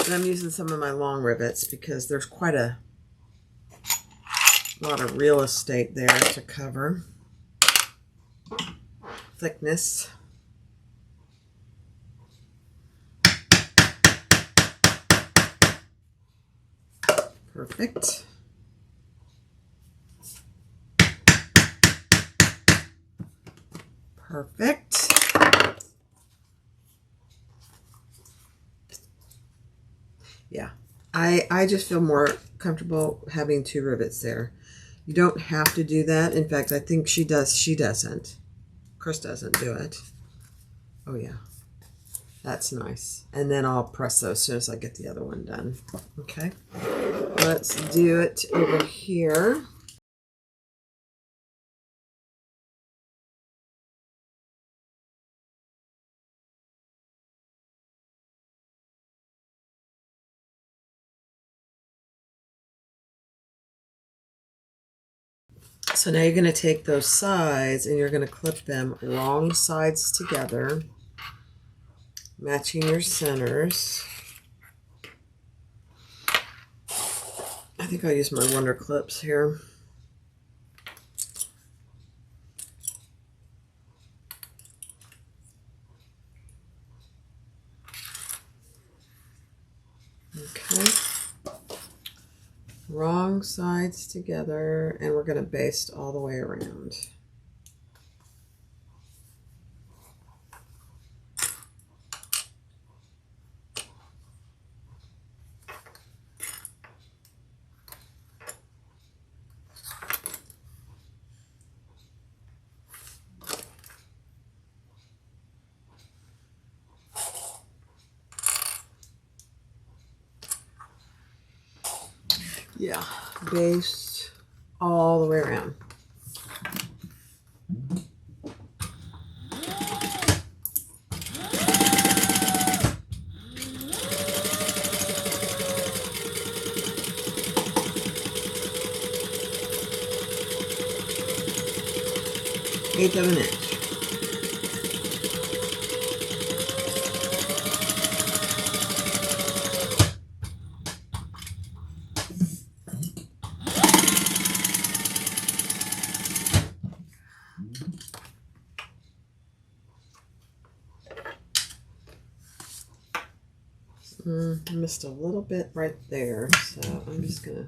And I'm using some of my long rivets because there's quite a lot of real estate there to cover. Thickness. Perfect. Perfect. Yeah, I just feel more comfortable having 2 rivets there. You don't have to do that. In fact, I think she does. She doesn't. Chris doesn't do it. Oh yeah, that's nice. And then I'll press those as soon as I get the other one done. Okay, let's do it over here. So now you're going to take those sides and you're going to clip them wrong sides together, matching your centers. I think I'll use my Wonder Clips here. Okay. Wrong sides together, and we're going to baste all the way around. Yeah, base all the way around. Eighth of an inch. I missed a little bit right there, so I'm just gonna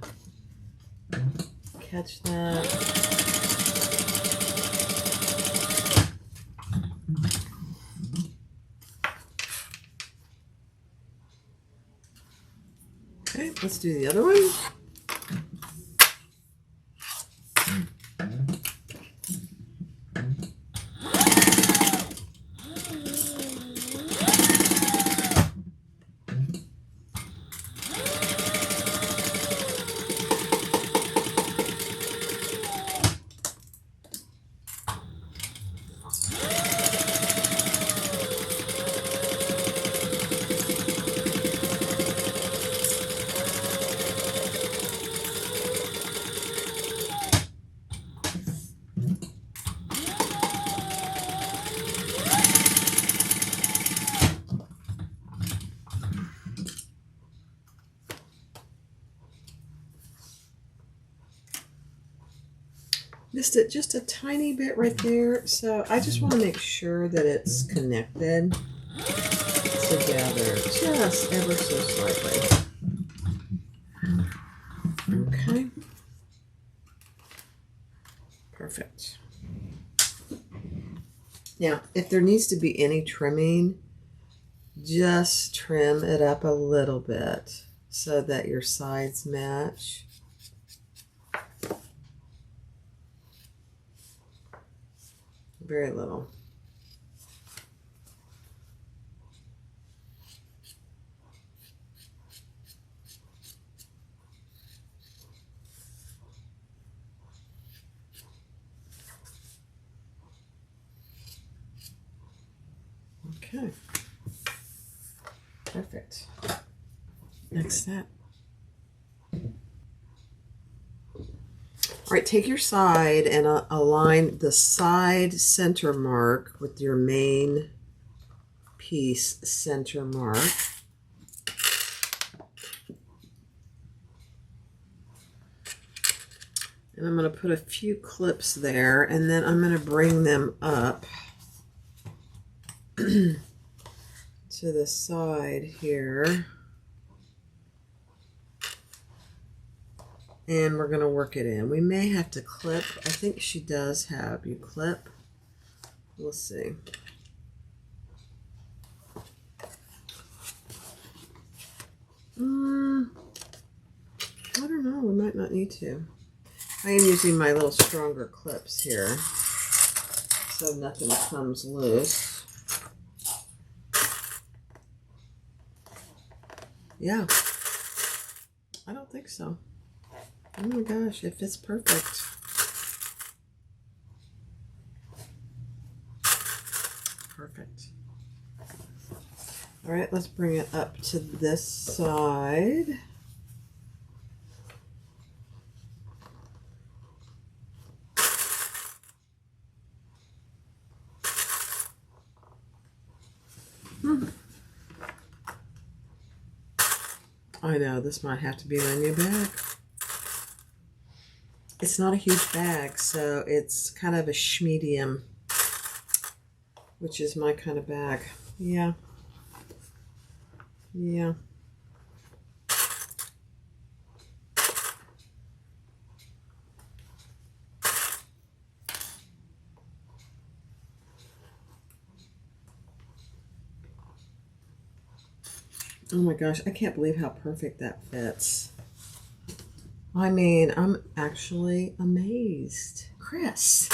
catch that. Okay, let's do the other one. Missed it just a tiny bit right there, so I just want to make sure that it's connected together just ever so slightly. Okay. Perfect. Now, if there needs to be any trimming, just trim it up a little bit so that your sides match. Very little. Okay. Perfect. Next step. All right, take your side and align the side center mark with your main piece center mark. And I'm going to put a few clips there, and then I'm going to bring them up to the side here. And we're going to work it in. We may have to clip. I think she does have you clip. We'll see. I don't know. We might not need to. I am using my little stronger clips here, so nothing comes loose. Yeah. I don't think so. Oh my gosh, it fits perfect. Perfect. All right, let's bring it up to this side. I know, this might have to be my new bag. It's not a huge bag, so it's kind of a schmedium, which is my kind of bag. Yeah. Yeah. Oh my gosh, I can't believe how perfect that fits. I mean, I'm actually amazed. Chris.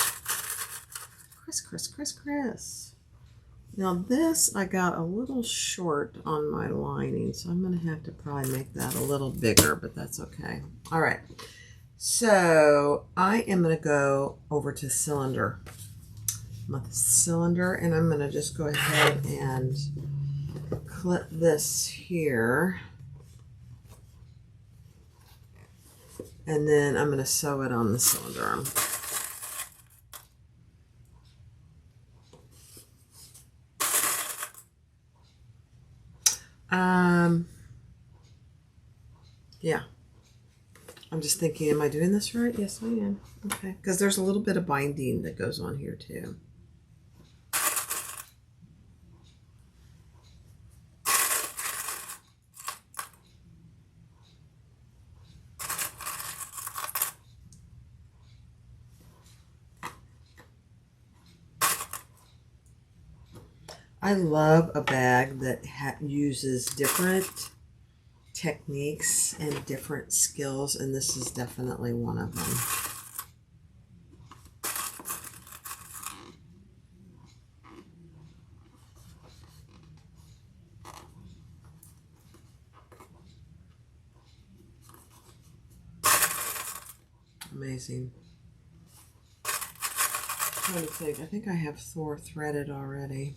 Now this, I got a little short on my lining, so I'm going to have to probably make that a little bigger, but that's okay. All right, so I am going to go over to cylinder. My cylinder, and I'm going to just go ahead and clip this here. And then I'm going to sew it on the cylinder arm. Yeah. I'm just thinking, am I doing this right? Yes, I am. Okay. Because there's a little bit of binding that goes on here too. I love a bag that uses different techniques and different skills, and this is definitely one of them. Amazing. I'm trying to think. I think I have Thor threaded already.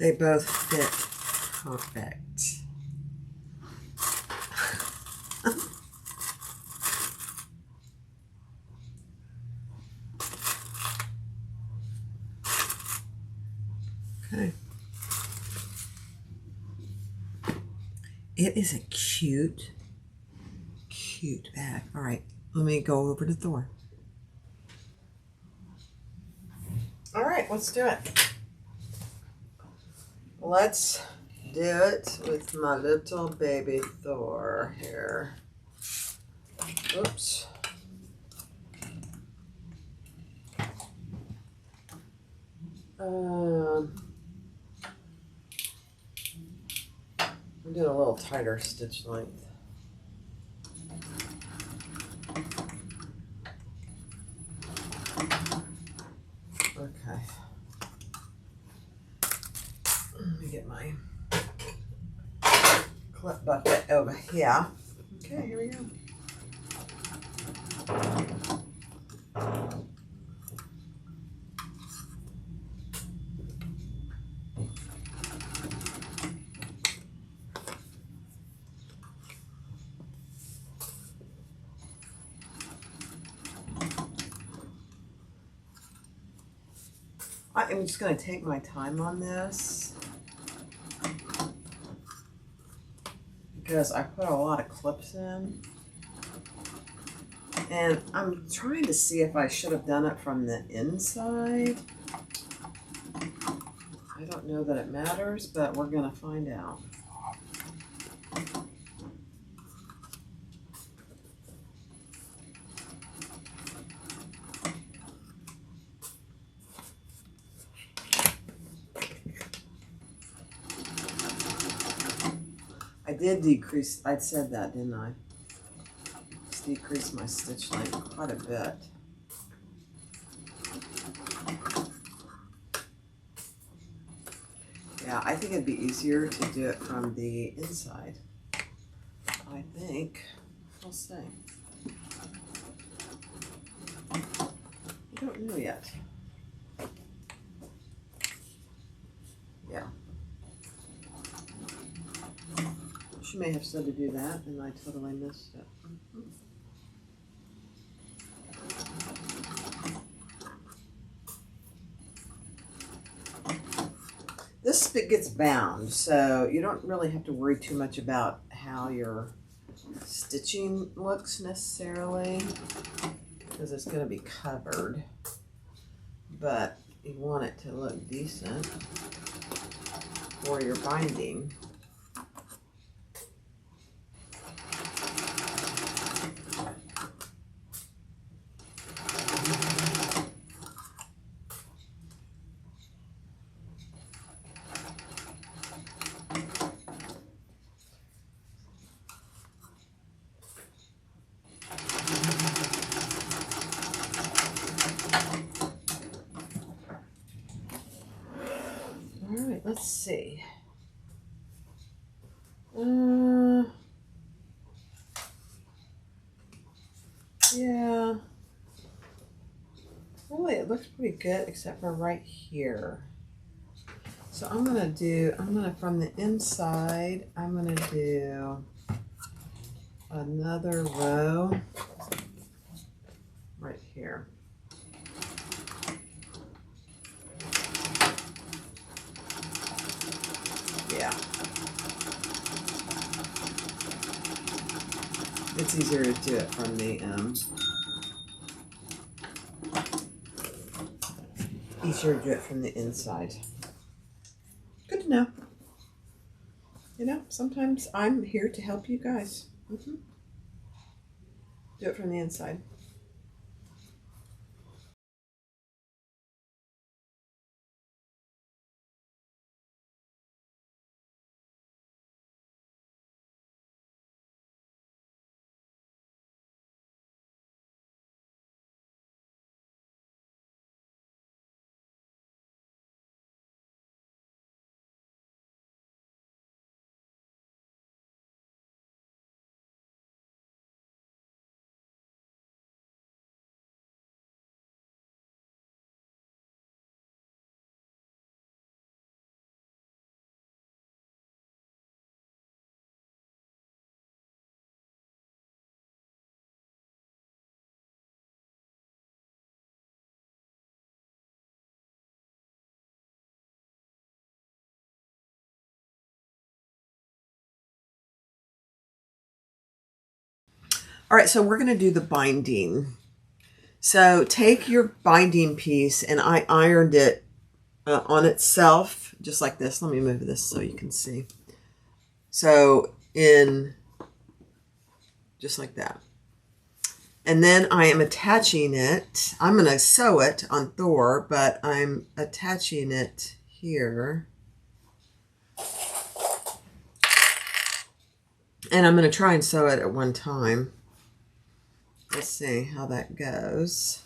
They both fit perfect. Okay. It is a cute, cute bag. All right, let me go over to Thor. All right, let's do it. Let's do it with my little baby Thor here. Oops. I'm doing a little tighter stitch length. Okay. Let me get my clip bucket over here. Okay, here we go. I'm just going to take my time on this because I put a lot of clips in, and I'm trying to see if I should have done it from the inside. I don't know that it matters, but we're going to find out. I did decrease, I said that, didn't I? Just decrease my stitch length quite a bit. Yeah, I think it'd be easier to do it from the inside. I think. We'll see. I don't know yet. Yeah. She may have said to do that, and I totally missed it. This gets bound, so you don't really have to worry too much about how your stitching looks necessarily. because it's going to be covered, but you want it to look decent for your binding. Alright, let's see. Yeah. Really, it looks pretty good except for right here. So I'm gonna from the inside, I'm gonna do another row right here. Yeah. It's easier to do it from the inside. Good to know. You know, sometimes I'm here to help you guys. Do it from the inside. All right, so we're going to do the binding. So take your binding piece, and I ironed it on itself, just like this. Let me move this so you can see. So just like that. And then I am attaching it. I'm going to sew it on Thor, but I'm attaching it here. And I'm going to try and sew it at one time. Let's see how that goes.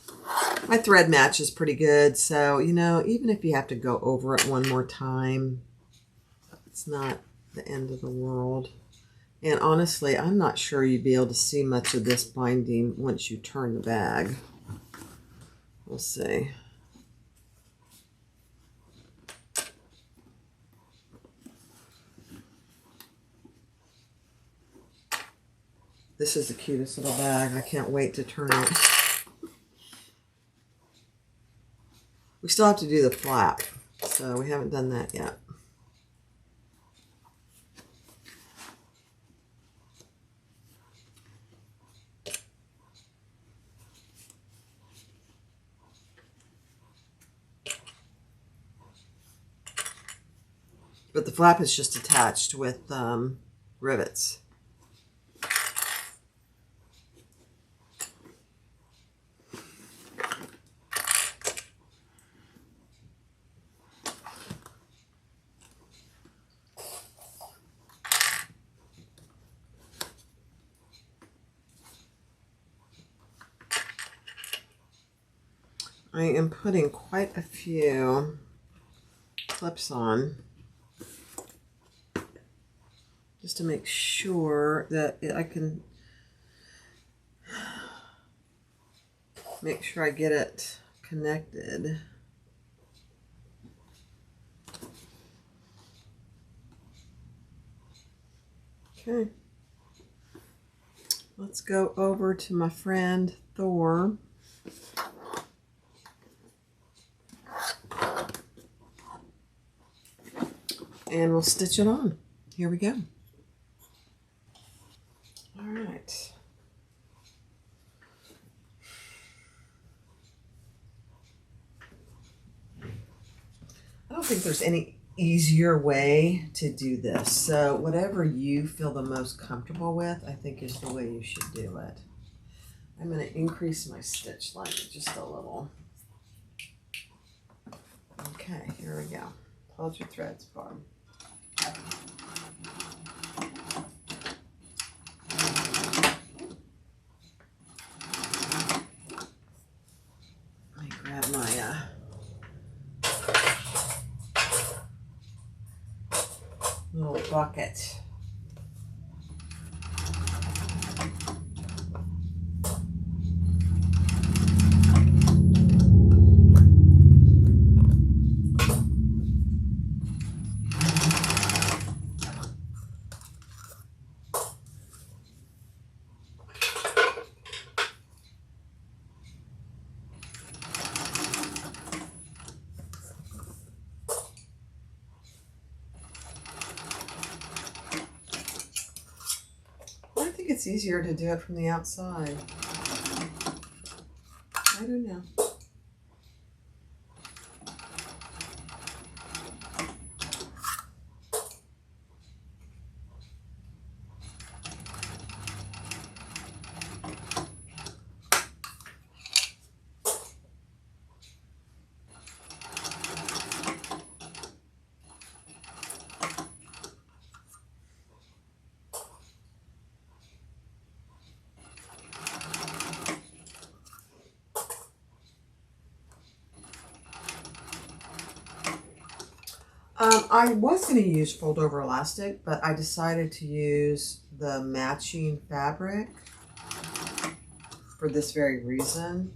My thread match is pretty good, so, you know, even if you have to go over it one more time, it's not the end of the world. And honestly, I'm not sure you'd be able to see much of this binding once you turn the bag. We'll see. This is the cutest little bag. I can't wait to turn it. We still have to do the flap, so we haven't done that yet. But the flap is just attached with rivets. I am putting quite a few clips on just to make sure that I can make sure I get it connected. Okay. Let's go over to my friend Thor. And we'll stitch it on. Here we go. All right. don't think there's any easier way to do this. So whatever you feel the most comfortable with, I think is the way you should do it. I'm going to increase my stitch length just a little. Okay, here we go. Hold your threads, Barb. Let me grab my little bucket. I think it's easier to do it from the outside. I don't know. I was going to use fold over elastic, but I decided to use the matching fabric for this very reason.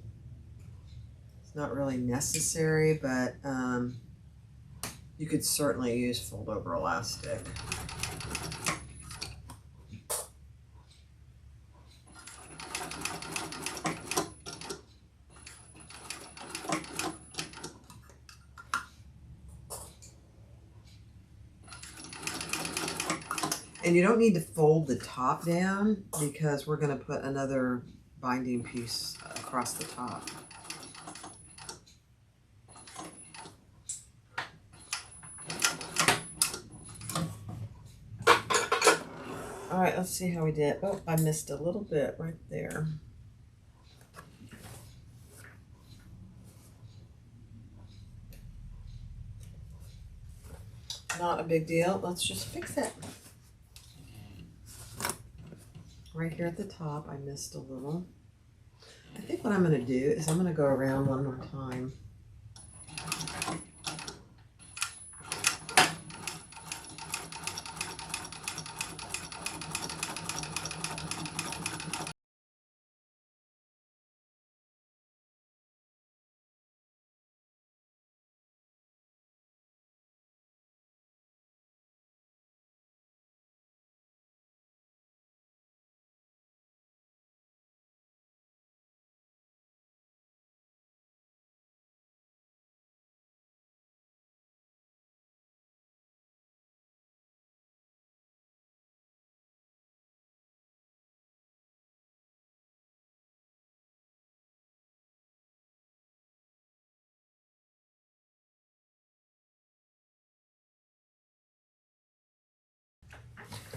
It's not really necessary, but you could certainly use fold over elastic. And you don't need to fold the top down because we're going to put another binding piece across the top. All right, let's see how we did. Oh, I missed a little bit right there. Not a big deal. Let's just fix it. Right here at the top, I missed a little. I think what I'm going to do is I'm going to go around one more time.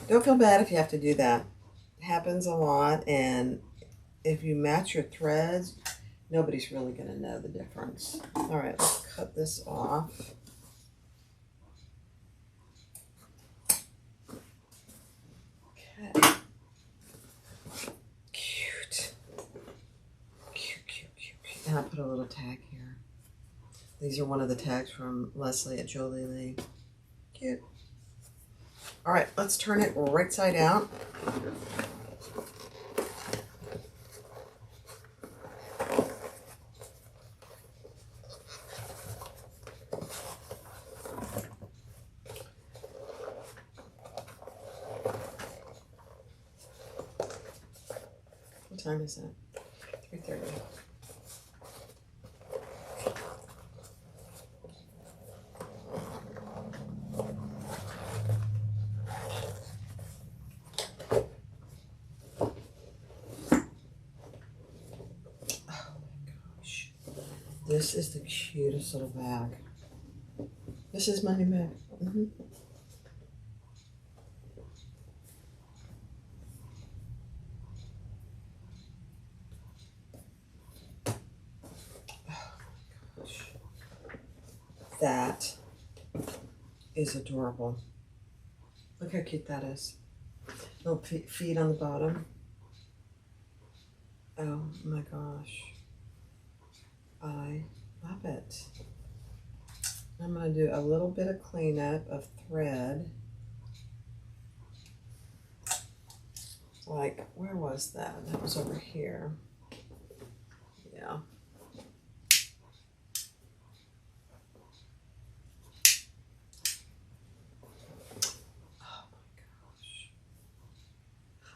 Don't feel bad if you have to do that. It happens a lot, and if you match your threads, nobody's really going to know the difference. All right, let's cut this off. Okay. Cute. Cute, cute, cute, cute. And I'll put a little tag here. These are one of the tags from Leslie at Jolie Lee. Cute. All right, let's turn it right side out. What time is it? 3:30. This is the cutest little bag. This is my new bag. Mm-hmm. That is adorable. Look how cute that is. Little feet on the bottom. Oh my gosh. I love it. I'm going to do a little bit of cleanup of thread. Like, where was that? That was over here. Yeah.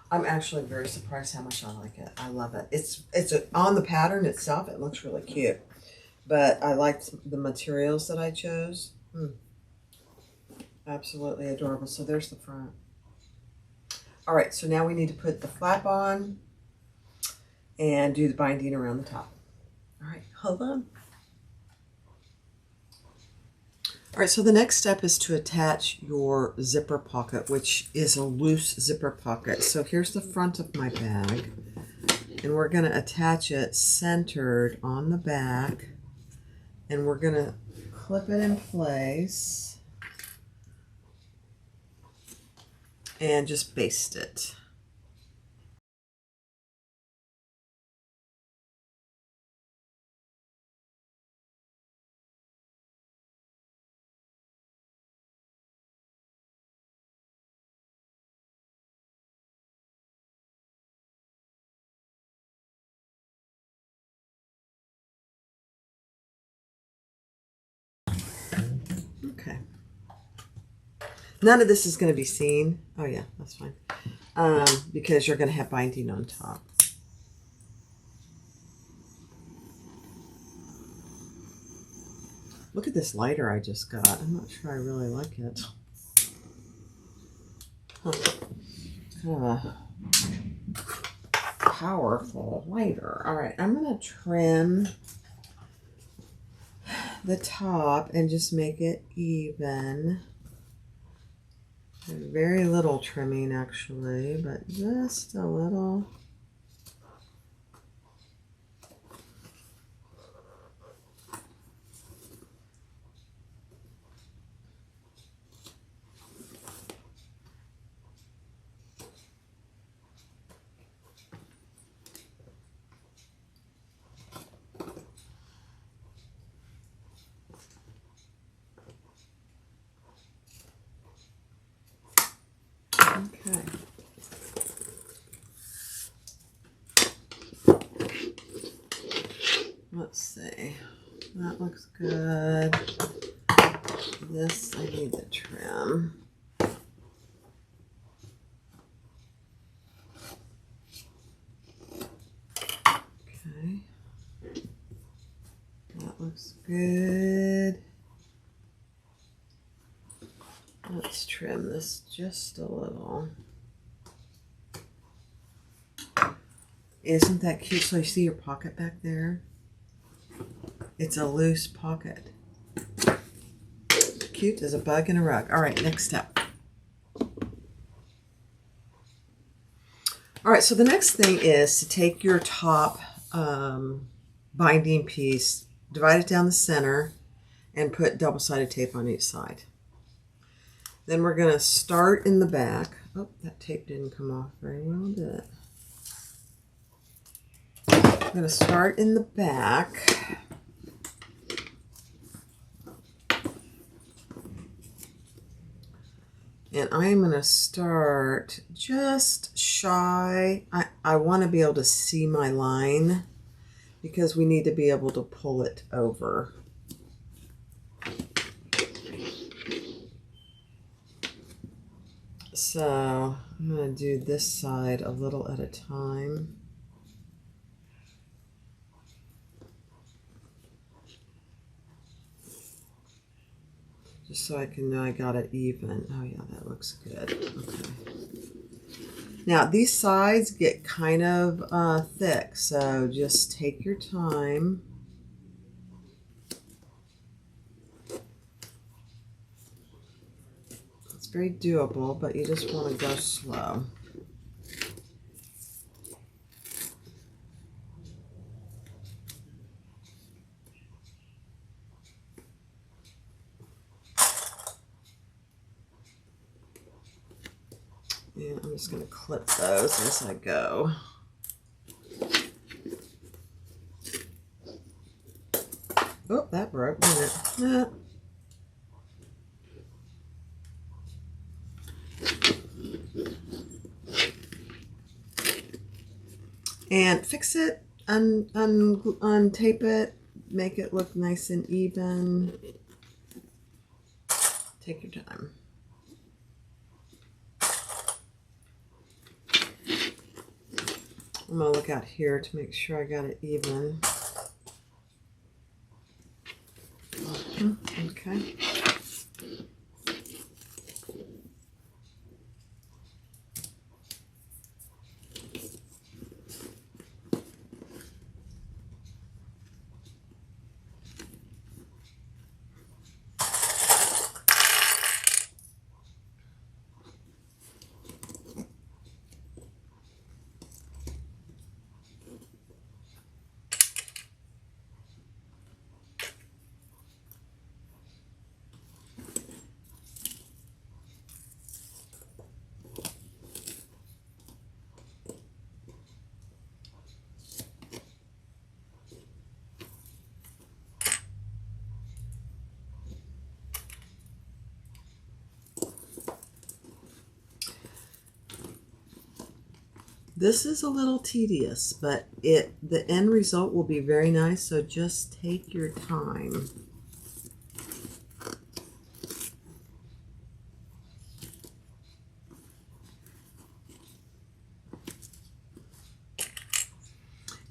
I'm actually very surprised how much I like it. I love it. It's on the pattern itself. It looks really cute, but I liked the materials that I chose. Absolutely adorable. So there's the front. All right, so now we need to put the flap on and do the binding around the top. All right, hold on. All right, so the next step is to attach your zipper pocket, which is a loose zipper pocket. So here's the front of my bag, and we're going to attach it centered on the back, and we're going to clip it in place and just baste it. Okay. None of this is going to be seen. Oh yeah, that's fine. Because you're going to have binding on top. Look at this lighter I just got. I'm not sure I really like it. Kind of a powerful lighter. All right, I'm going to trim the top and just make it even. Very little trimming actually, but just a little. Okay. Let's see. That looks good. This I need to trim. Okay. That looks good. Let's trim this just a little. Isn't that cute? So you see your pocket back there? It's a loose pocket. Cute as a bug in a rug. All right, next step. All right, so the next thing is to take your top binding piece, divide it down the center, and put double-sided tape on each side. Then we're going to start in the back. Oh, that tape didn't come off very well, did it? I'm going to start in the back. And I'm going to start just shy. I want to be able to see my line because we need to be able to pull it over. So I'm going to do this side a little at a time. Just so I can know I got it even. Oh yeah, that looks good. Okay. Now these sides get kind of thick, so just take your time. very doable, but you just want to go slow. And I'm just going to clip those as I go. Oh, that broke, didn't it? And fix it, untape it, make it look nice and even. Take your time. I'm going to look out here to make sure I got it even. Okay. This is a little tedious, but the end result will be very nice, so just take your time.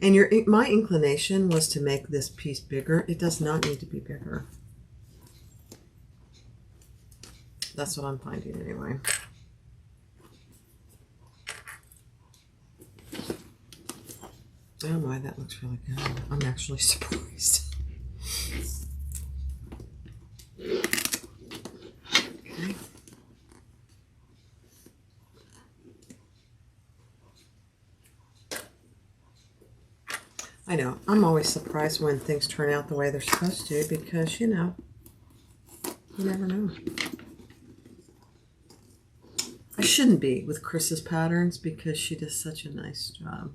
And my inclination was to make this piece bigger. It does not need to be bigger. That's what I'm finding anyway. Oh my, that looks really good. I'm actually surprised. Okay. I know, I'm always surprised when things turn out the way they're supposed to because, you know, you never know. I shouldn't be with Chris's patterns because she does such a nice job.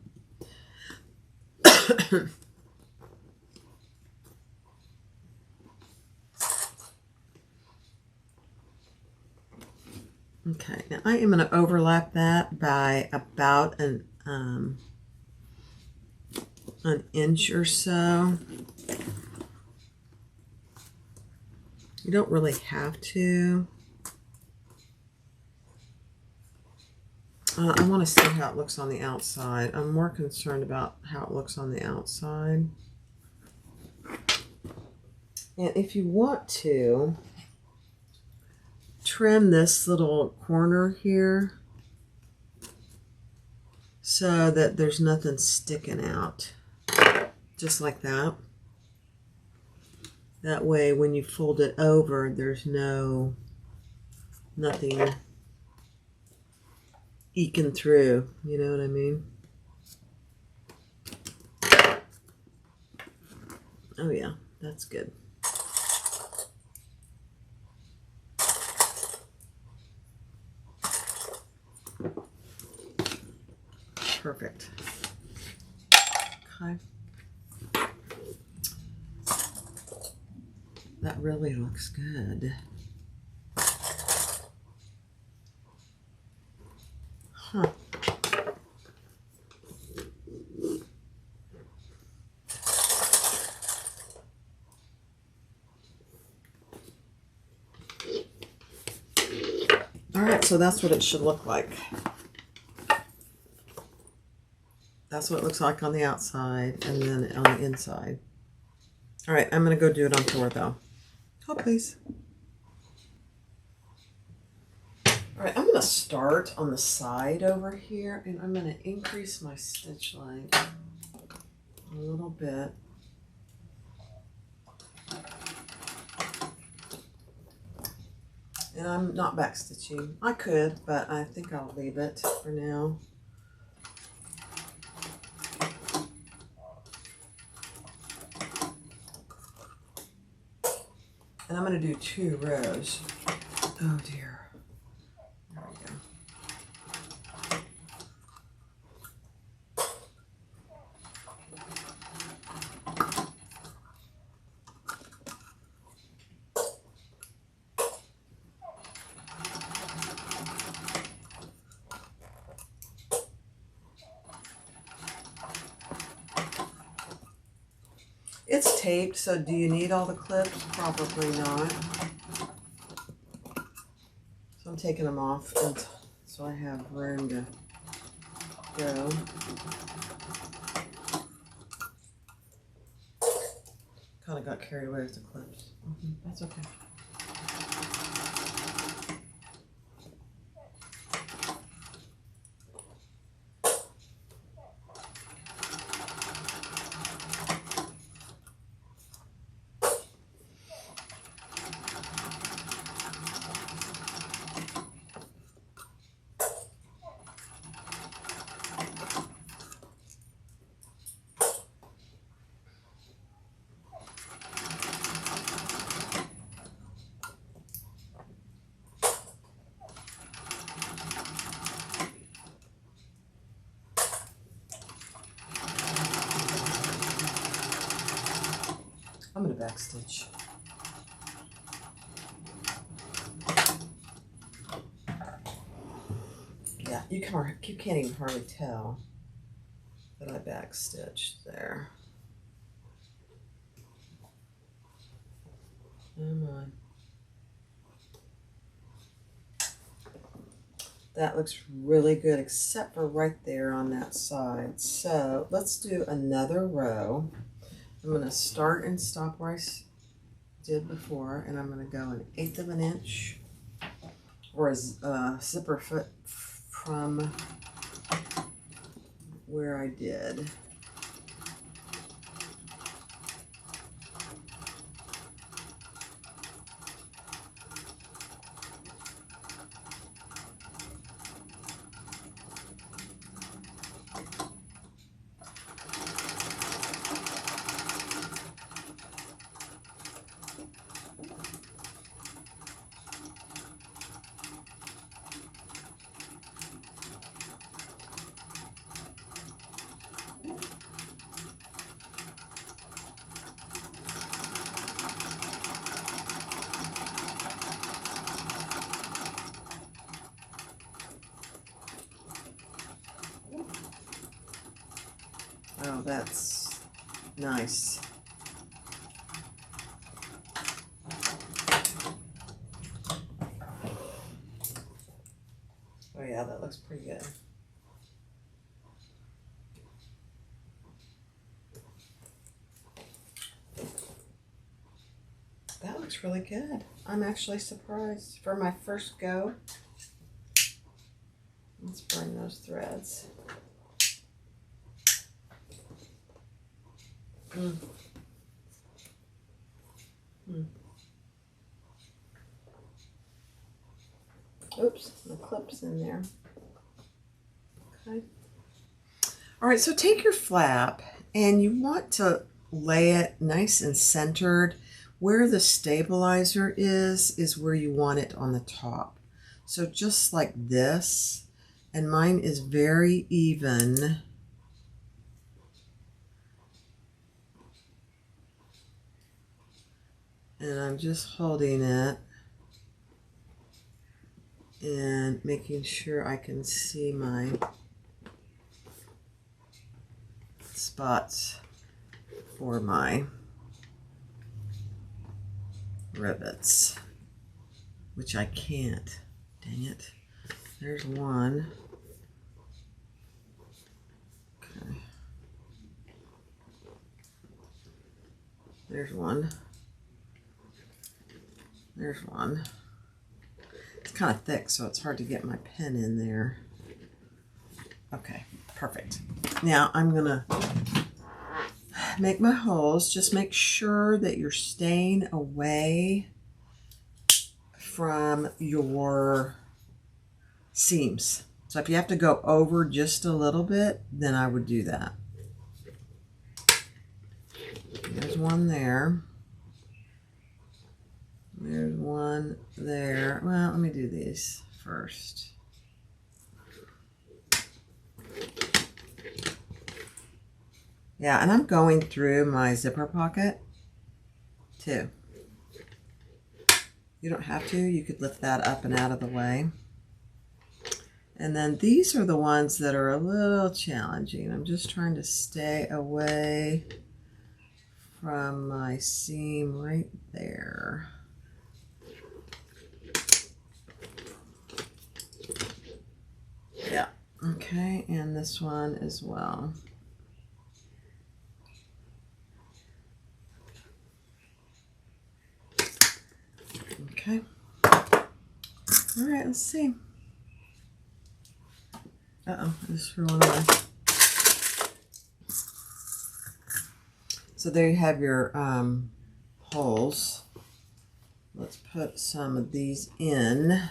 Okay, now I am going to overlap that by about an inch or so. You don't really have to. I want to see how it looks on the outside. I'm more concerned about how it looks on the outside. And if you want to, trim this little corner here so that there's nothing sticking out. Just like that. That way when you fold it over, there's nothing eking through, you know what I mean? Oh yeah, that's good. Perfect. Okay. That really looks good. Huh. All right, so that's what it should look like. That's what it looks like on the outside and then on the inside. All right, I'm going to go do it on 4 though. Oh, please. All right, I'm going to start on the side over here and I'm going to increase my stitch length a little bit. And I'm not backstitching. I could, but I think I'll leave it for now. And I'm going to do 2 rows. Oh dear. There we go. It's taped, so do you need all the clips? Probably not. So I'm taking them off so I have room to go. Kind of got carried away with the clips. That's okay. I'm going to backstitch. Yeah, you can't even hardly tell that I backstitched there. Come on. That looks really good, except for right there on that side. So let's do another row. I'm going to start and stop where I did before, and I'm going to go 1/8 of an inch or a zipper foot from where I did. Oh, that's nice. Oh yeah, that looks pretty good. That looks really good. I'm actually surprised for my first go. Let's burn those threads. Oops, the clip's in there. Okay. All right, so take your flap and you want to lay it nice and centered. Where the stabilizer is where you want it on the top. So just like this, and mine is very even. And I'm just holding it and making sure I can see my spots for my rivets, which I can't. Dang it. There's one. Okay. There's one. There's one. It's kind of thick, so it's hard to get my pen in there. Okay, perfect. Now I'm gonna make my holes. Just make sure that you're staying away from your seams. So if you have to go over just a little bit, then I would do that. There's one there. There's one there. Well, let me do these first. Yeah, and I'm going through my zipper pocket too. You don't have to. You could lift that up and out of the way. And then these are the ones that are a little challenging. I'm just trying to stay away from my seam right there. Yeah, okay, and this one as well. Okay. All right, let's see. Uh-oh, I just threw one away. So there you have your holes. Let's put some of these in.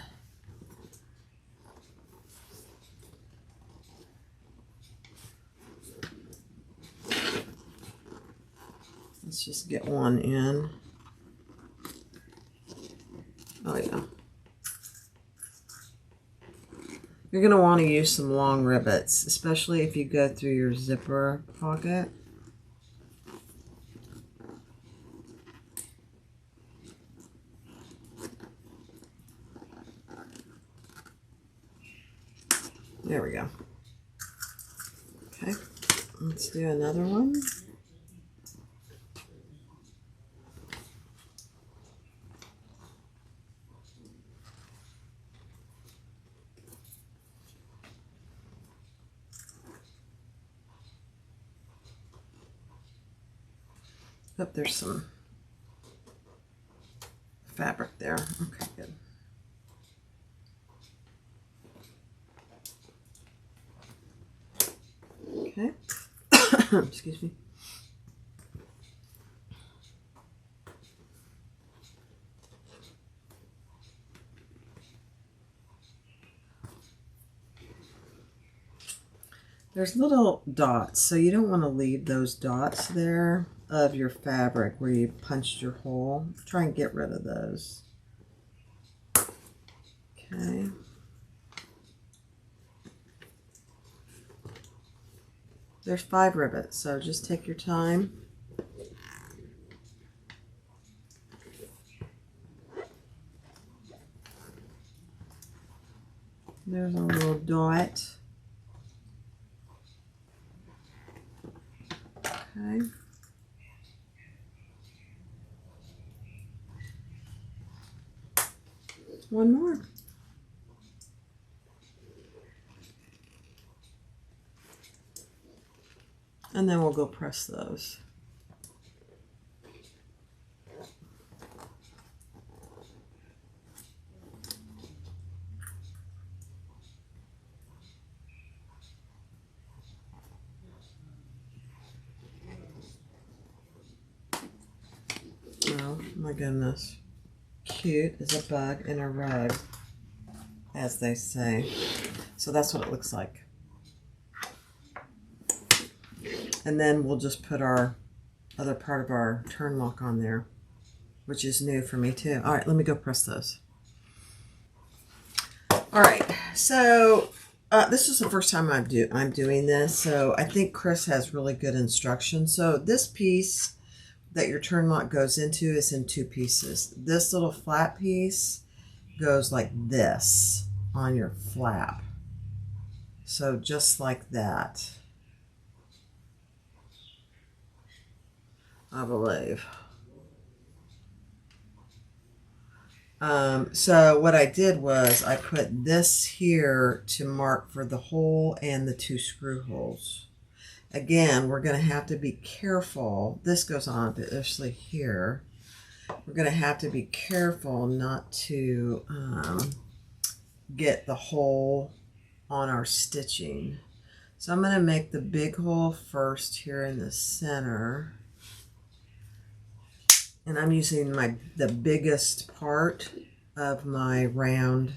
Let's just get one in. Oh yeah. You're going to want to use some long rivets, especially if you go through your zipper pocket. There we go. Okay, let's do another one. Oh, there's some fabric there. Okay, good. Okay. Excuse me. There's little dots, so you don't want to leave those dots there of your fabric where you punched your hole. Try and get rid of those. Okay. There's 5 rivets, so just take your time. There's a little dot. Okay. One more. And then we'll go press those. Oh my goodness. Cute as a bug in a rug, as they say. So that's what it looks like. And then we'll just put our other part of our turn lock on there, which is new for me too. All right, let me go press those. All right, so this is the first time I'm doing this, so I think Chris has really good instructions. So this piece that your turn lock goes into is in 2 pieces. This little flat piece goes like this on your flap. So just like that, I believe. So what I did was I put this here to mark for the hole and the 2 screw holes. Again, we're going to have to be careful. This goes on obviously here. We're going to have to be careful not to get the hole on our stitching. So I'm going to make the big hole first here in the center. And I'm using the biggest part of my round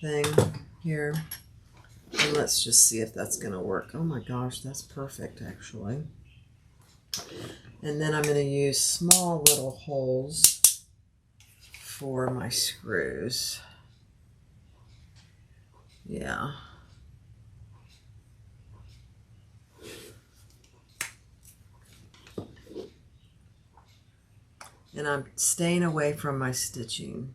thing here. And let's just see if that's going to work. Oh my gosh, that's perfect actually. And then I'm going to use small little holes for my screws. Yeah. And I'm staying away from my stitching.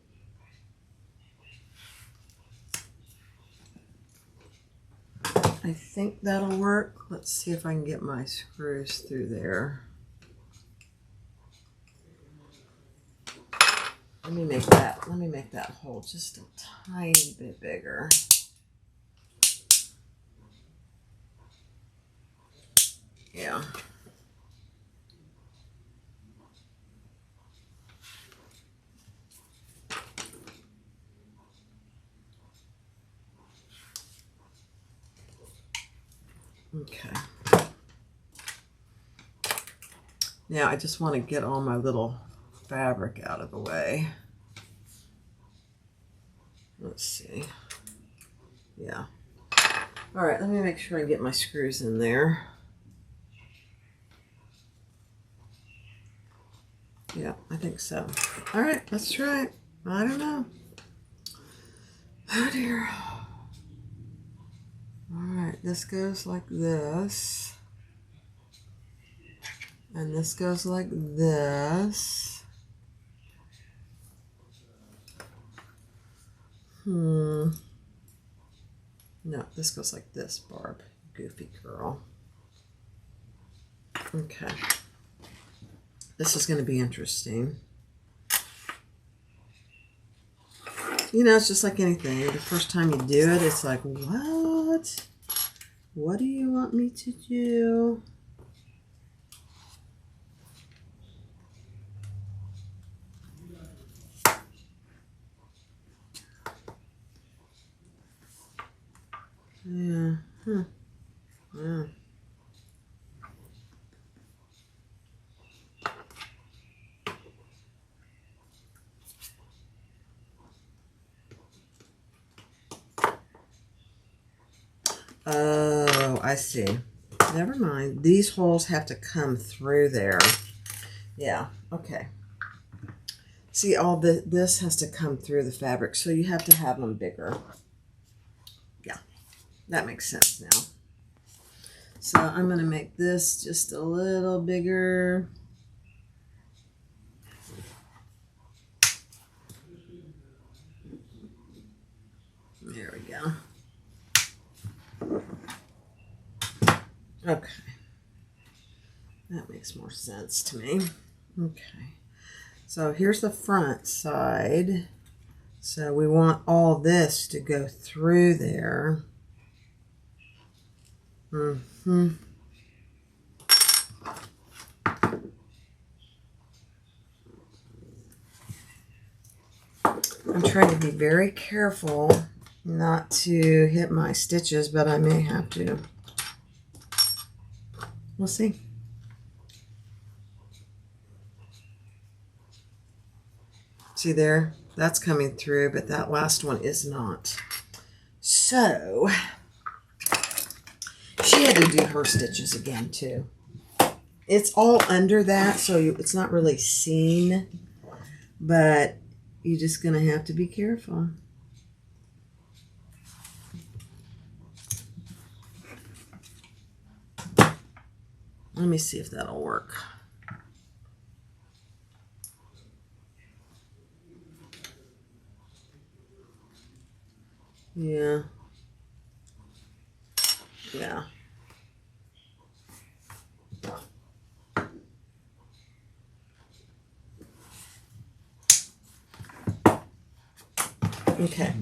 I think that'll work. Let's see if I can get my screws through there. Let me make that hole just a tiny bit bigger. Yeah. Okay. Now I just want to get all my little fabric out of the way. Let's see. Yeah. All right, let me make sure I get my screws in there. Yeah, I think so. All right, let's try it. I don't know. Oh dear. All right, this goes like this. And this goes like this. No, this goes like this, Barb. Goofy girl. Okay. This is going to be interesting. You know, it's just like anything. The first time you do it, it's like, what? What do you want me to do? Yeah. Yeah. Oh, I see. Never mind. These holes have to come through there. Yeah, okay. See, all this has to come through the fabric, so you have to have them bigger. Yeah, that makes sense now. So I'm going to make this just a little bigger. There we go. Okay. That makes more sense to me. Okay. So here's the front side. So we want all this to go through there. I'm trying to be very careful not to hit my stitches, but I may have to. We'll see. See there? That's coming through, but that last one is not. So, she had to do her stitches again, too. It's all under that, so it's not really seen, but you're just going to have to be careful. Let me see if that'll work. Yeah. Yeah. Okay.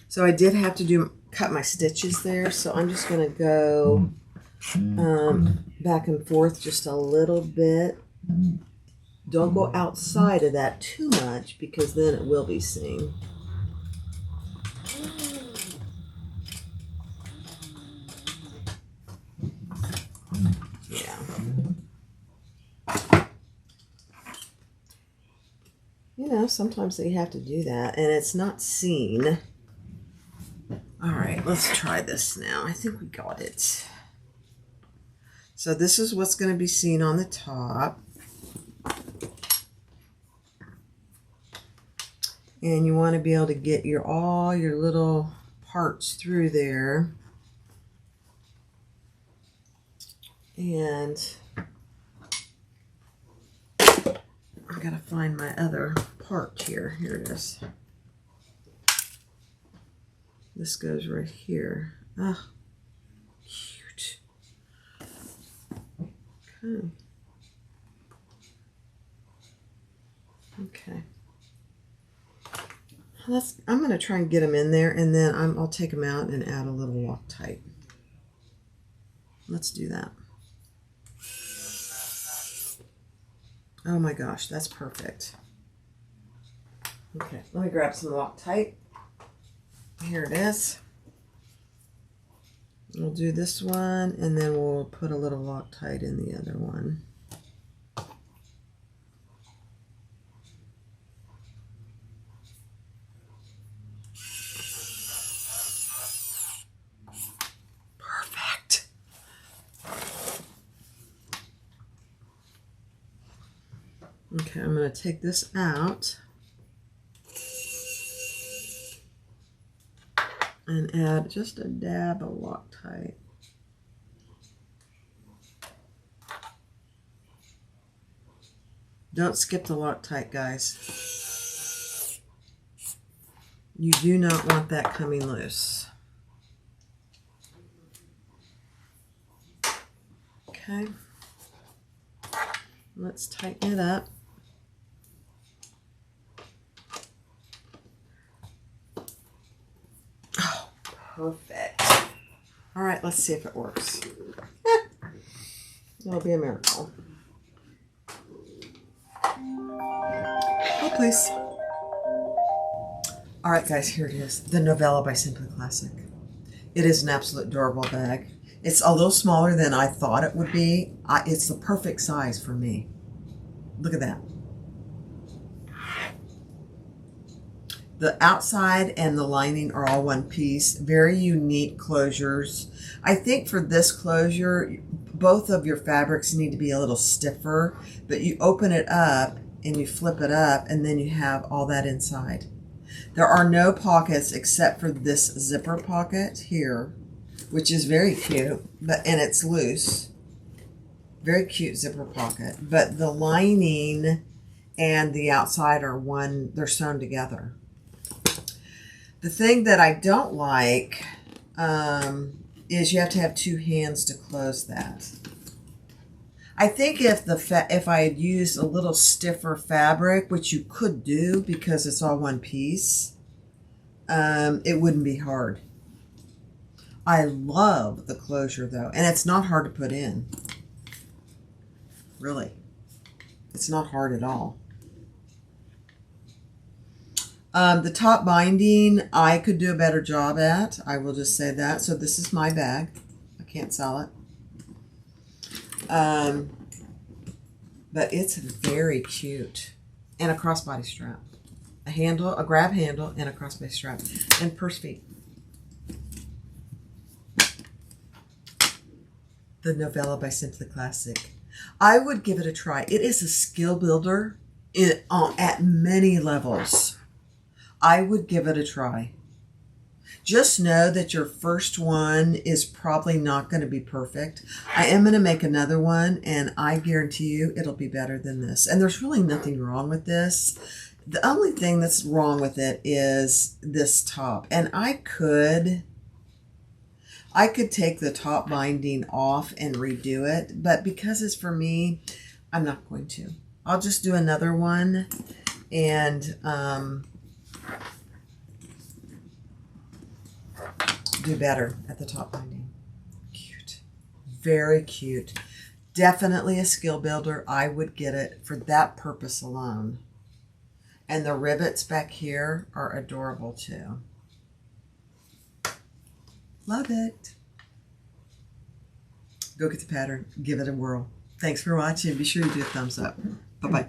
So I did have to cut my stitches there, so I'm just going to go back and forth just a little bit. Don't go outside of that too much because then it will be seen. Yeah. You know, sometimes they have to do that, and it's not seen. All right, let's try this now. I think we got it. So this is what's going to be seen on the top. And you want to be able to get all your little parts through there. And I gotta find my other part here. Here it is. This goes right here. Ah, cute. Okay. Okay. I'm going to try and get them in there, and then I'll take them out and add a little Loctite. Let's do that. Oh my gosh, that's perfect. Okay, let me grab some Loctite. Here it is. We'll do this one, and then we'll put a little Loctite in the other one. Okay, I'm going to take this out and add just a dab of Loctite. Don't skip the Loctite, guys. You do not want that coming loose. Okay. Let's tighten it up. Perfect. All right, let's see if it works. It'll be a miracle. Oh, please. All right, guys, here it is. The Novella by Simply Classic. It is an absolute adorable bag. It's a little smaller than I thought it would be. It's the perfect size for me. Look at that. The outside and the lining are all one piece. Very unique closures. I think for this closure, both of your fabrics need to be a little stiffer, but you open it up and you flip it up, and then you have all that inside. There are no pockets except for this zipper pocket here, which is very cute, and it's loose. Very cute zipper pocket. But the lining and the outside are one, they're sewn together. The thing that I don't like is you have to have two hands to close that. I think if I had used a little stiffer fabric, which you could do because it's all one piece, it wouldn't be hard. I love the closure though, and it's not hard to put in. Really. It's not hard at all. The top binding, I could do a better job at. I will just say that. So this is my bag. I can't sell it. But it's very cute. And a crossbody strap. A handle, a grab handle, and a crossbody strap. And purse feet. The Novella by Simply Classic. I would give it a try. It is a skill builder at many levels. I would give it a try. Just know that your first one is probably not going to be perfect. I am going to make another one, and I guarantee you it'll be better than this. And there's really nothing wrong with this. The only thing that's wrong with it is this top. And I could take the top binding off and redo it, but because it's for me, I'm not going to. I'll just do another one and do better at the top binding. Cute. Very cute. Definitely a skill builder. I would get it for that purpose alone. And the rivets back here are adorable too. Love it. Go get the pattern. Give it a whirl. Thanks for watching. Be sure you do a thumbs up. Bye-bye.